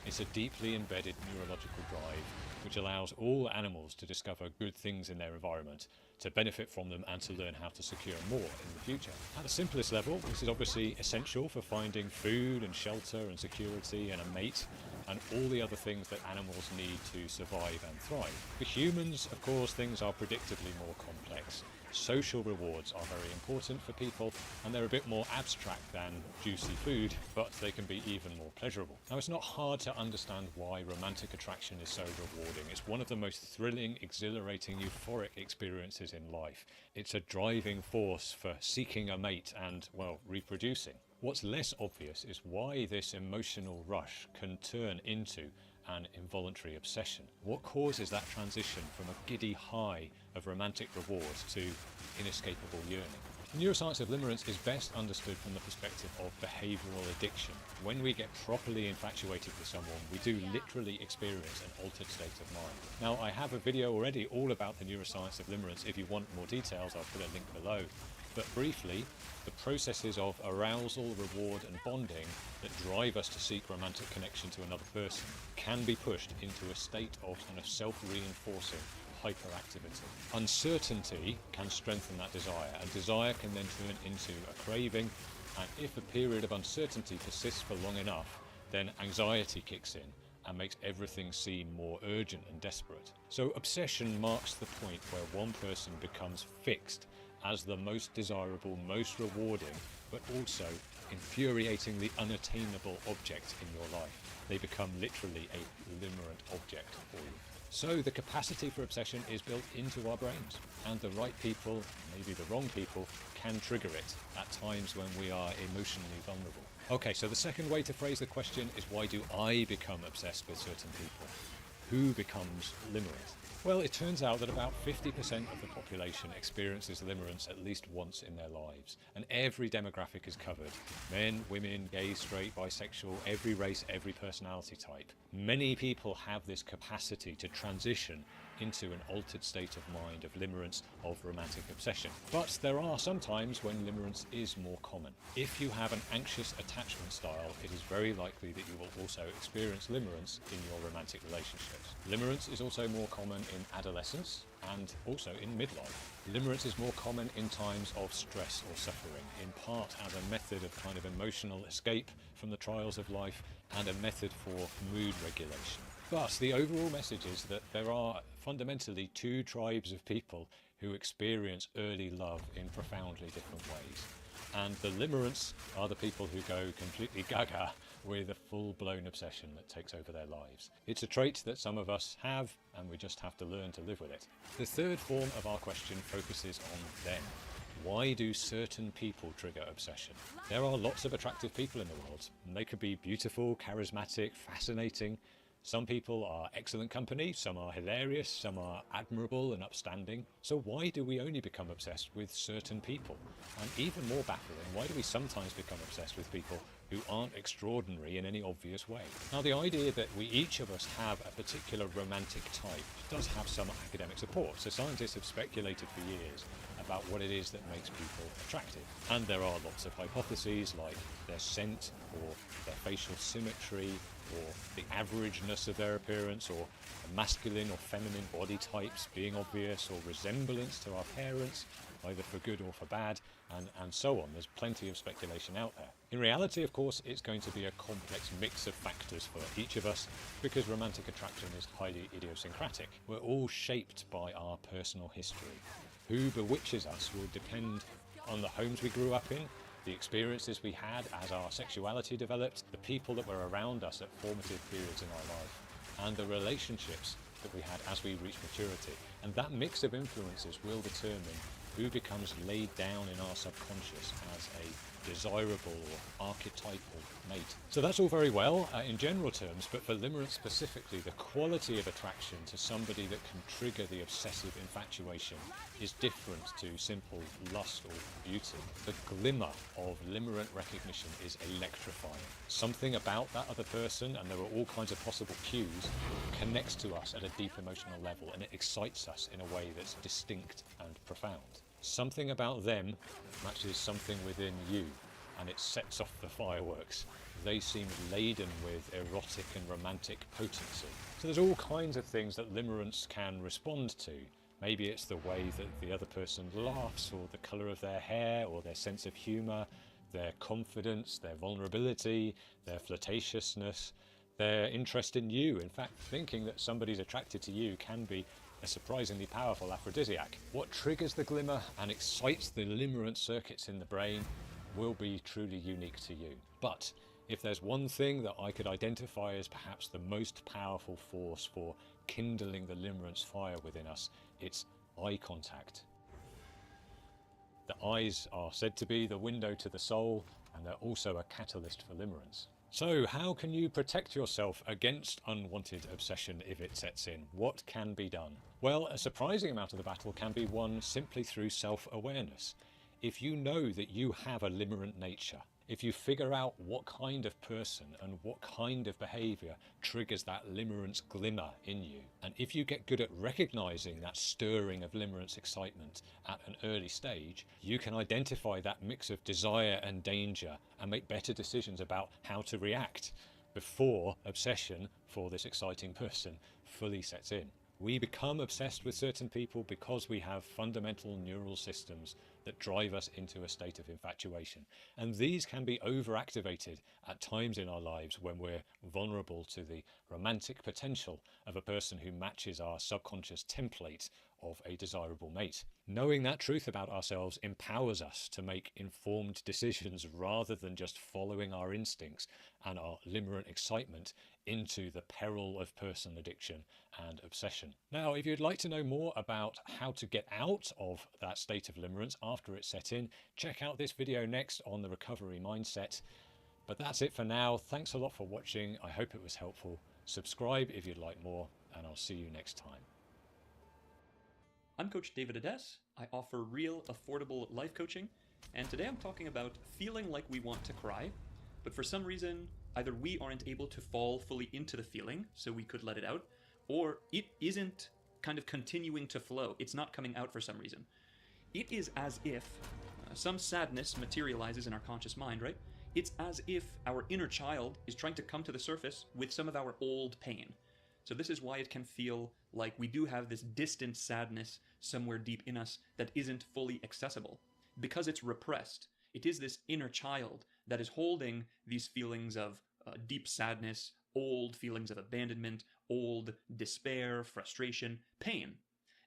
It's a deeply embedded neurological drive which allows all animals to discover good things in their environment, to benefit from them, and to learn how to secure more in the future. At the simplest level, this is obviously essential for finding food and shelter and security and a mate and all the other things that animals need to survive and thrive. For humans, of course, things are predictably more complex. Social rewards are very important for people, and they're a bit more abstract than juicy food, but they can be even more pleasurable. Now, it's not hard to understand why romantic attraction is so rewarding. It's one of the most thrilling, exhilarating, euphoric experiences in life. It's a driving force for seeking a mate and, well, reproducing. What's less obvious is why this emotional rush can turn into an involuntary obsession. What causes that transition from a giddy high of romantic rewards to inescapable yearning? The neuroscience of limerence is best understood from the perspective of behavioral addiction. When we get properly infatuated with someone, we do literally experience an altered state of mind. Now, I have a video already all about the neuroscience of limerence. If you want more details, I'll put a link below. But briefly, the processes of arousal, reward and bonding that drive us to seek romantic connection to another person can be pushed into a state of kind of self-reinforcing hyperactivity. Uncertainty can strengthen that desire, and desire can then turn into a craving, and if a period of uncertainty persists for long enough, then anxiety kicks in, and makes everything seem more urgent and desperate. So obsession marks the point where one person becomes fixed as the most desirable, most rewarding, but also infuriatingly unattainable object in your life. They become literally a limerent object for you. So the capacity for obsession is built into our brains, and the right people, maybe the wrong people, can trigger it at times when we are emotionally vulnerable. Okay, so the second way to phrase the question is, why do I become obsessed with certain people? Who becomes limerent? Well, it turns out that about 50% of the population experiences limerence at least once in their lives, and every demographic is covered. Men, women, gay, straight, bisexual, every race, every personality type. Many people have this capacity to transition into an altered state of mind of limerence, of romantic obsession. But there are some times when limerence is more common. If you have an anxious attachment style, it is very likely that you will also experience limerence in your romantic relationships. Limerence is also more common in adolescence and also in midlife. Limerence is more common in times of stress or suffering, in part as a method of kind of emotional escape from the trials of life and a method for mood regulation. But the overall message is that there are fundamentally two tribes of people who experience early love in profoundly different ways. And the limerents are the people who go completely gaga with a full-blown obsession that takes over their lives. It's a trait that some of us have, and we just have to learn to live with it. The third form of our question focuses on them. Why do certain people trigger obsession? There are lots of attractive people in the world, and they could be beautiful, charismatic, fascinating. Some people are excellent company, some are hilarious, some are admirable and upstanding. So why do we only become obsessed with certain people? And even more baffling, why do we sometimes become obsessed with people who aren't extraordinary in any obvious way? Now, the idea that we each of us have a particular romantic type does have some academic support. So scientists have speculated for years about what it is that makes people attractive. And there are lots of hypotheses like their scent or their facial symmetry or the averageness of their appearance or masculine or feminine body types being obvious or resemblance to our parents, either for good or for bad, and so on. There's plenty of speculation out there. In reality, of course, it's going to be a complex mix of factors for each of us because romantic attraction is highly idiosyncratic. We're all shaped by our personal history. Who bewitches us will depend on the homes we grew up in, the experiences we had as our sexuality developed, the people that were around us at formative periods in our life, and the relationships that we had as we reach maturity. And that mix of influences will determine who becomes laid down in our subconscious as a desirable or archetypal mate. So that's all very well in general terms, but for limerence specifically, the quality of attraction to somebody that can trigger the obsessive infatuation is different to simple lust or beauty. The glimmer of limerent recognition is electrifying. Something about that other person, and there are all kinds of possible cues, connects to us at a deep emotional level, and it excites us in a way that's distinct and profound. Something about them matches something within you, and it sets off the fireworks. They seem laden with erotic and romantic potency. So there's all kinds of things that limerence can respond to. Maybe it's the way that the other person laughs, or the colour of their hair, or their sense of humour, their confidence, their vulnerability, their flirtatiousness, their interest in you. In fact, thinking that somebody's attracted to you can be a surprisingly powerful aphrodisiac. What triggers the glimmer and excites the limerent circuits in the brain will be truly unique to you. But if there's one thing that I could identify as perhaps the most powerful force for kindling the limerence fire within us, it's eye contact. The eyes are said to be the window to the soul, and they're also a catalyst for limerence. So how can you protect yourself against unwanted obsession if it sets in? What can be done? Well, a surprising amount of the battle can be won simply through self-awareness. If you know that you have a limerent nature, if you figure out what kind of person and what kind of behaviour triggers that limerence glimmer in you, and if you get good at recognising that stirring of limerence excitement at an early stage, you can identify that mix of desire and danger and make better decisions about how to react before obsession for this exciting person fully sets in. We become obsessed with certain people because we have fundamental neural systems that drive us into a state of infatuation. And these can be overactivated at times in our lives when we're vulnerable to the romantic potential of a person who matches our subconscious template of a desirable mate. Knowing that truth about ourselves empowers us to make informed decisions rather than just following our instincts and our limerent excitement into the peril of person addiction and obsession. Now, if you'd like to know more about how to get out of that state of limerence after it's set in, check out this video next on the recovery mindset. But that's it for now. Thanks a lot for watching. I hope it was helpful. Subscribe if you'd like more, and I'll see you next time. I'm Coach David Ades. I offer real, affordable life coaching, and today I'm talking about feeling like we want to cry, but for some reason, either we aren't able to fall fully into the feeling, so we could let it out, or it isn't kind of continuing to flow. It's not coming out for some reason. It is as if some sadness materializes in our conscious mind, right? It's as if our inner child is trying to come to the surface with some of our old pain. So this is why it can feel like we do have this distant sadness somewhere deep in us that isn't fully accessible. Because it's repressed, it is this inner child that is holding these feelings of deep sadness, old feelings of abandonment, old despair, frustration, pain.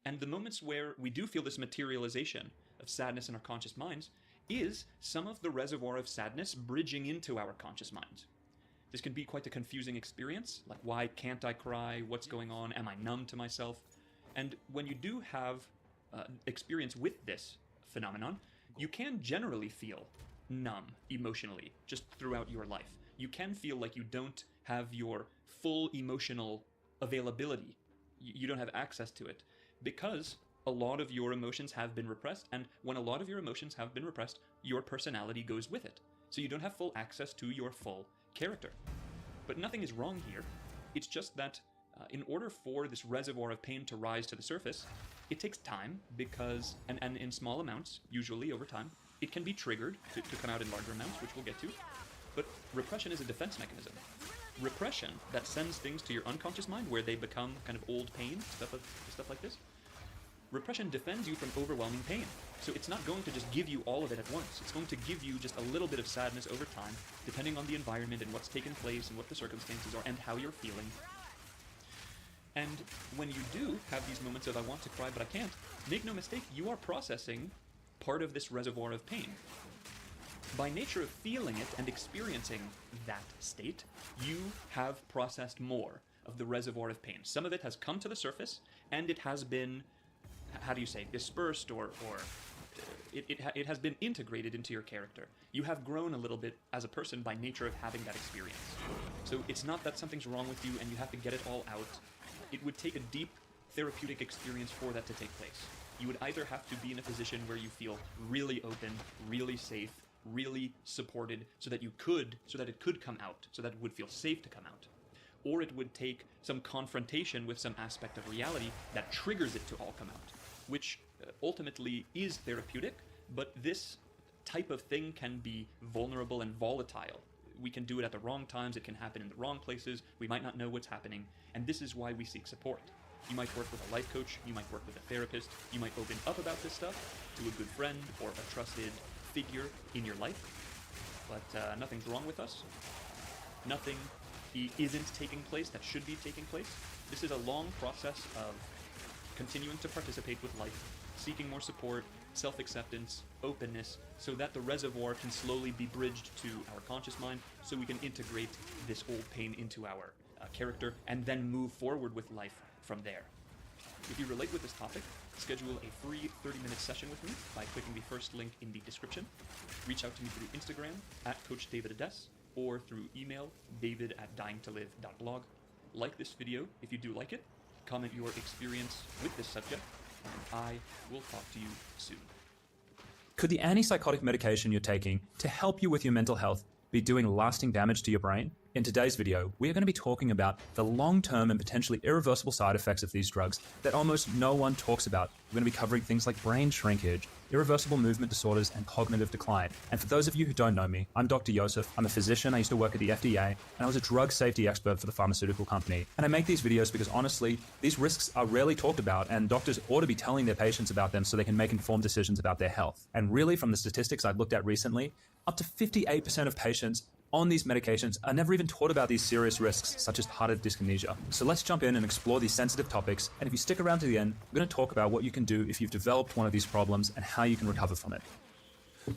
And the moments where we do feel this materialization of sadness in our conscious minds is some of the reservoir of sadness bridging into our conscious minds. This can be quite a confusing experience, like why can't I cry, what's going on, am I numb to myself? And when you do have experience with this phenomenon, you can generally feel numb emotionally just throughout your life. You can feel like you don't have your full emotional availability. You don't have access to it because a lot of your emotions have been repressed, and when a lot of your emotions have been repressed, your personality goes with it. So you don't have full access to your full character. But nothing is wrong here. It's just that in order for this reservoir of pain to rise to the surface, it takes time because, and in small amounts, usually over time, it can be triggered to come out in larger amounts, which we'll get to. But repression is a defense mechanism. Repression that sends things to your unconscious mind where they become kind of old pain, stuff like this. Repression defends you from overwhelming pain. So it's not going to just give you all of it at once. It's going to give you just a little bit of sadness over time, depending on the environment and what's taken place and what the circumstances are and how you're feeling. And when you do have these moments of I want to cry but I can't, make no mistake, you are processing part of this reservoir of pain. By nature of feeling it and experiencing that state, you have processed more of the reservoir of pain. Some of it has come to the surface, and it has been, how do you say, dispersed, or it has been integrated into your character. You have grown a little bit as a person by nature of having that experience. So it's not that something's wrong with you and you have to get it all out. It would take a deep therapeutic experience for that to take place. You would either have to be in a position where you feel really open, really safe, really supported, so that it could come out, so that it would feel safe to come out. Or it would take some confrontation with some aspect of reality that triggers it to all come out, which ultimately is therapeutic, but this type of thing can be vulnerable and volatile. We can do it at the wrong times, it can happen in the wrong places, we might not know what's happening, and this is why we seek support. You might work with a life coach, you might work with a therapist, you might open up about this stuff to a good friend or a trusted figure in your life, but nothing's wrong with us. Nothing isn't taking place that should be taking place. This is a long process of continuing to participate with life, seeking more support, self-acceptance, openness, so that the reservoir can slowly be bridged to our conscious mind, so we can integrate this old pain into our character and then move forward with life from there. If you relate with this topic, schedule a free 30-minute session with me by clicking the first link in the description. Reach out to me through Instagram @CoachDavidAdes or through email david@dyingtolive.blog. Like this video if you do like it, comment your experience with this subject, and I will talk to you soon. Could the antipsychotic medication you're taking to help you with your mental health be doing lasting damage to your brain? In today's video, we are going to be talking about the long-term and potentially irreversible side effects of these drugs that almost no one talks about. We're going to be covering things like brain shrinkage, irreversible movement disorders, and cognitive decline. And for those of you who don't know me, I'm Dr. Joseph. I'm a physician. I used to work at the FDA, and I was a drug safety expert for the pharmaceutical company. And I make these videos because honestly, these risks are rarely talked about, and doctors ought to be telling their patients about them so they can make informed decisions about their health. And really, from the statistics I've looked at recently, up to 58% of patients on these medications are never even taught about these serious risks, such as tardive dyskinesia. So let's jump in and explore these sensitive topics, and if you stick around to the end, we're going to talk about what you can do if you've developed one of these problems and how you can recover from it.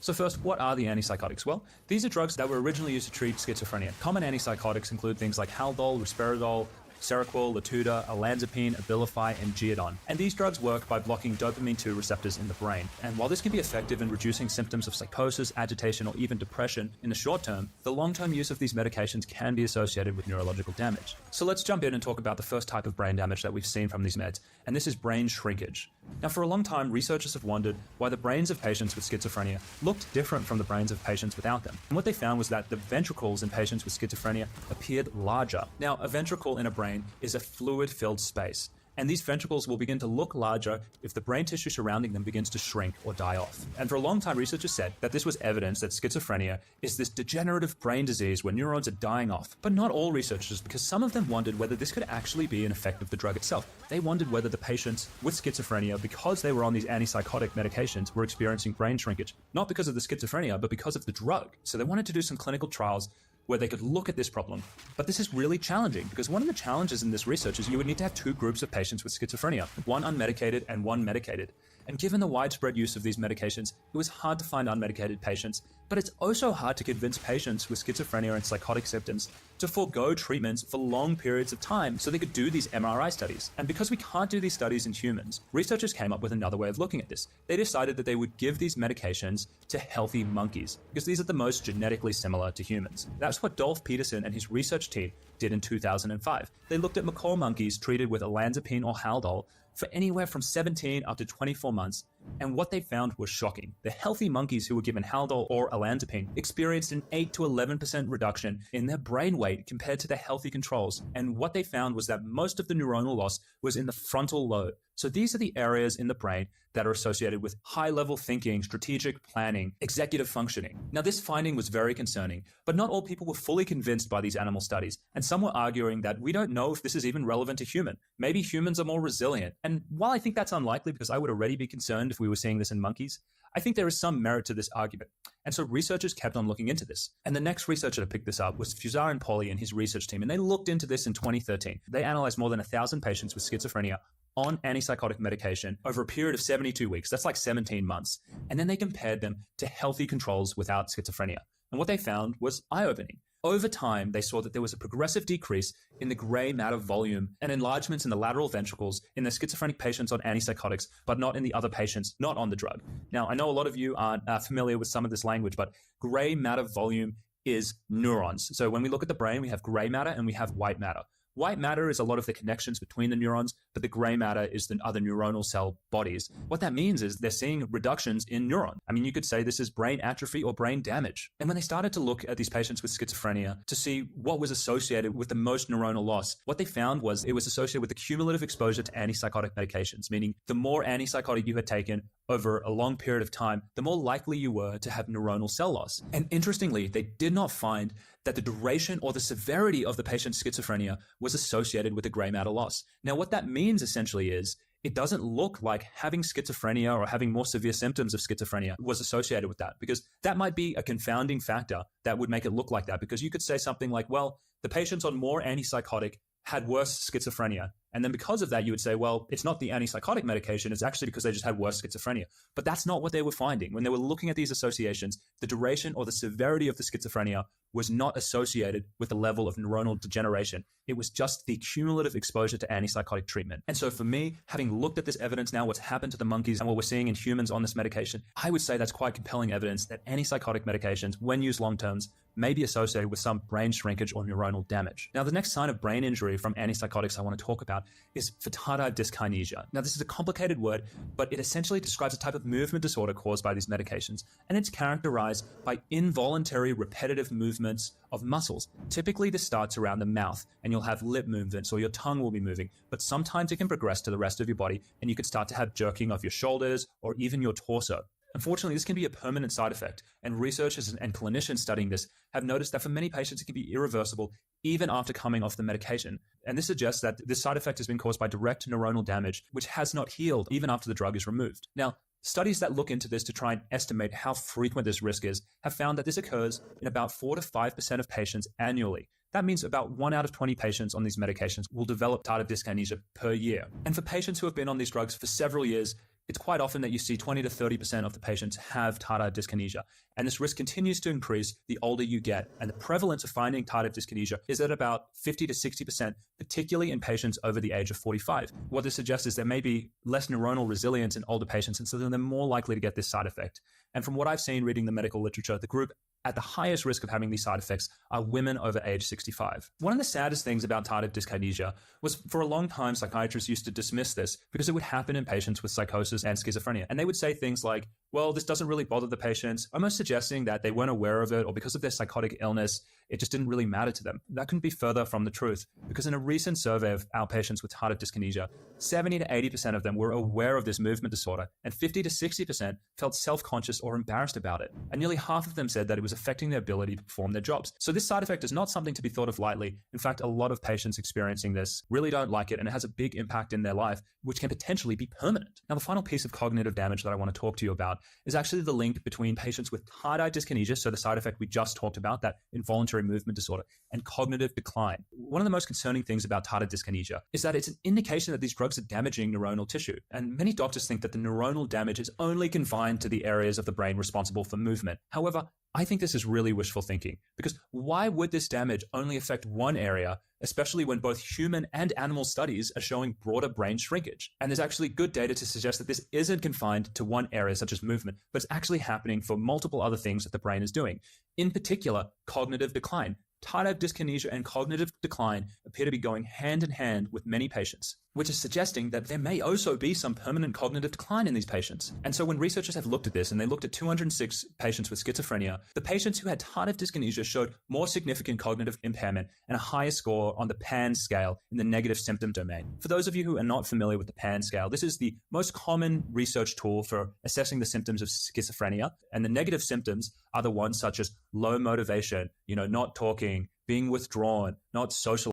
So first, what are the antipsychotics? Well, these are drugs that were originally used to treat schizophrenia. Common antipsychotics include things like Haldol, Risperidol, Seroquel, Latuda, olanzapine, Abilify, and Geodon. And these drugs work by blocking dopamine 2 receptors in the brain. And while this can be effective in reducing symptoms of psychosis, agitation, or even depression in the short term, the long-term use of these medications can be associated with neurological damage. So let's jump in and talk about the first type of brain damage that we've seen from these meds, and this is brain shrinkage. Now, for a long time, researchers have wondered why the brains of patients with schizophrenia looked different from the brains of patients without them. And what they found was that the ventricles in patients with schizophrenia appeared larger. Now, a ventricle in a brain is a fluid-filled space, and these ventricles will begin to look larger if the brain tissue surrounding them begins to shrink or die off. And for a long time, researchers said that this was evidence that schizophrenia is this degenerative brain disease where neurons are dying off. But not all researchers, because some of them wondered whether this could actually be an effect of the drug itself. They wondered whether the patients with schizophrenia, because they were on these antipsychotic medications, were experiencing brain shrinkage, not because of the schizophrenia, but because of the drug. So they wanted to do some clinical trials where they could look at this problem. But this is really challenging, because one of the challenges in this research is you would need to have two groups of patients with schizophrenia, one unmedicated and one medicated. And given the widespread use of these medications, it was hard to find unmedicated patients, but it's also hard to convince patients with schizophrenia and psychotic symptoms to forego treatments for long periods of time so they could do these MRI studies. And because we can't do these studies in humans, researchers came up with another way of looking at this. They decided that they would give these medications to healthy monkeys, because these are the most genetically similar to humans. That's what Dolph Peterson and his research team did in 2005. They looked at macaque monkeys treated with olanzapine or Haldol for anywhere from 17 up to 24 months, and what they found was shocking. The healthy monkeys who were given Haldol or olanzapine experienced an 8 to 11% reduction in their brain weight compared to the healthy controls, and what they found was that most of the neuronal loss was in the frontal lobe. So these are the areas in the brain that are associated with high-level thinking, strategic planning, executive functioning. Now, this finding was very concerning, but not all people were fully convinced by these animal studies, and some were arguing that we don't know if this is even relevant to human. Maybe humans are more resilient. And while I think that's unlikely, because I would already be concerned if we were seeing this in monkeys, I think there is some merit to this argument. And so researchers kept on looking into this. And the next researcher to pick this up was Fusar and Pauly and his research team, and they looked into this in 2013. They analyzed more than 1,000 patients with schizophrenia on antipsychotic medication over a period of 72 weeks. That's like 17 months. And then they compared them to healthy controls without schizophrenia. And what they found was eye-opening. Over time, they saw that there was a progressive decrease in the gray matter volume and enlargements in the lateral ventricles in the schizophrenic patients on antipsychotics, but not in the other patients not on the drug. Now, I know a lot of you aren't familiar with some of this language, but gray matter volume is neurons. So when we look at the brain, we have gray matter and we have white matter. White matter is a lot of the connections between the neurons, but the gray matter is the other neuronal cell bodies. What that means is they're seeing reductions in neurons. I mean, you could say this is brain atrophy or brain damage. And when they started to look at these patients with schizophrenia to see what was associated with the most neuronal loss, what they found was it was associated with the cumulative exposure to antipsychotic medications, meaning the more antipsychotic you had taken over a long period of time, the more likely you were to have neuronal cell loss. And interestingly, they did not find that the duration or the severity of the patient's schizophrenia was associated with the gray matter loss. Now, what that means essentially is it doesn't look like having schizophrenia or having more severe symptoms of schizophrenia was associated with that, because that might be a confounding factor that would make it look like that, because you could say something like, well, the patients on more antipsychotic had worse schizophrenia. And then because of that, you would say, well, it's not the antipsychotic medication, it's actually because they just had worse schizophrenia. But that's not what they were finding. When they were looking at these associations, the duration or the severity of the schizophrenia was not associated with the level of neuronal degeneration. It was just the cumulative exposure to antipsychotic treatment. And so for me, having looked at this evidence now, what's happened to the monkeys and what we're seeing in humans on this medication, I would say that's quite compelling evidence that antipsychotic medications, when used long terms, may be associated with some brain shrinkage or neuronal damage. Now, the next sign of brain injury from antipsychotics I want to talk about about is for tardive dyskinesia. Now, this is a complicated word, but it essentially describes a type of movement disorder caused by these medications, and it's characterized by involuntary repetitive movements of muscles. Typically, this starts around the mouth, and you'll have lip movements or your tongue will be moving, but sometimes it can progress to the rest of your body, and you could start to have jerking of your shoulders or even your torso. Unfortunately, this can be a permanent side effect, and researchers and clinicians studying this have noticed that for many patients it can be irreversible even after coming off the medication. And this suggests that this side effect has been caused by direct neuronal damage, which has not healed even after the drug is removed. Now, studies that look into this to try and estimate how frequent this risk is have found that this occurs in about 4 to 5% of patients annually. That means about 1 out of 20 patients on these medications will develop tardive dyskinesia per year. And for patients who have been on these drugs for several years, it's quite often that you see 20 to 30% of the patients have tardive dyskinesia. And this risk continues to increase the older you get. And the prevalence of finding tardive dyskinesia is at about 50 to 60%, particularly in patients over the age of 45. What this suggests is there may be less neuronal resilience in older patients, and so they're more likely to get this side effect. And from what I've seen reading the medical literature, the group at the highest risk of having these side effects are women over age 65. One of the saddest things about tardive dyskinesia was for a long time, psychiatrists used to dismiss this because it would happen in patients with psychosis and schizophrenia. And they would say things like, well, this doesn't really bother the patients, almost suggesting that they weren't aware of it or because of their psychotic illness, it just didn't really matter to them. That couldn't be further from the truth, because in a recent survey of outpatients with tardive dyskinesia, 70 to 80% of them were aware of this movement disorder, and 50 to 60% felt self-conscious or embarrassed about it. And nearly half of them said that it was affecting their ability to perform their jobs. So this side effect is not something to be thought of lightly. In fact, a lot of patients experiencing this really don't like it, and it has a big impact in their life, which can potentially be permanent. Now, the final piece of cognitive damage that I want to talk to you about is actually the link between patients with tardive dyskinesia, so the side effect we just talked about, that involuntary movement disorder, and cognitive decline. One of the most concerning things about tardive dyskinesia is that it's an indication that these drugs are damaging neuronal tissue. And many doctors think that the neuronal damage is only confined to the areas of the brain responsible for movement. However, I think this is really wishful thinking, because why would this damage only affect one area, especially when both human and animal studies are showing broader brain shrinkage? And there's actually good data to suggest that this isn't confined to one area such as movement, but it's actually happening for multiple other things that the brain is doing. In particular, cognitive decline. Tardive dyskinesia and cognitive decline appear to be going hand in hand with many patients, which is suggesting that there may also be some permanent cognitive decline in these patients. And so when researchers have looked at this, and they looked at 206 patients with schizophrenia, the patients who had tardive dyskinesia showed more significant cognitive impairment and a higher score on the PANSS scale in the negative symptom domain. For those of you who are not familiar with the PANSS scale, this is the most common research tool for assessing the symptoms of schizophrenia. And the negative symptoms are the ones such as low motivation, not talking, being withdrawn, not social.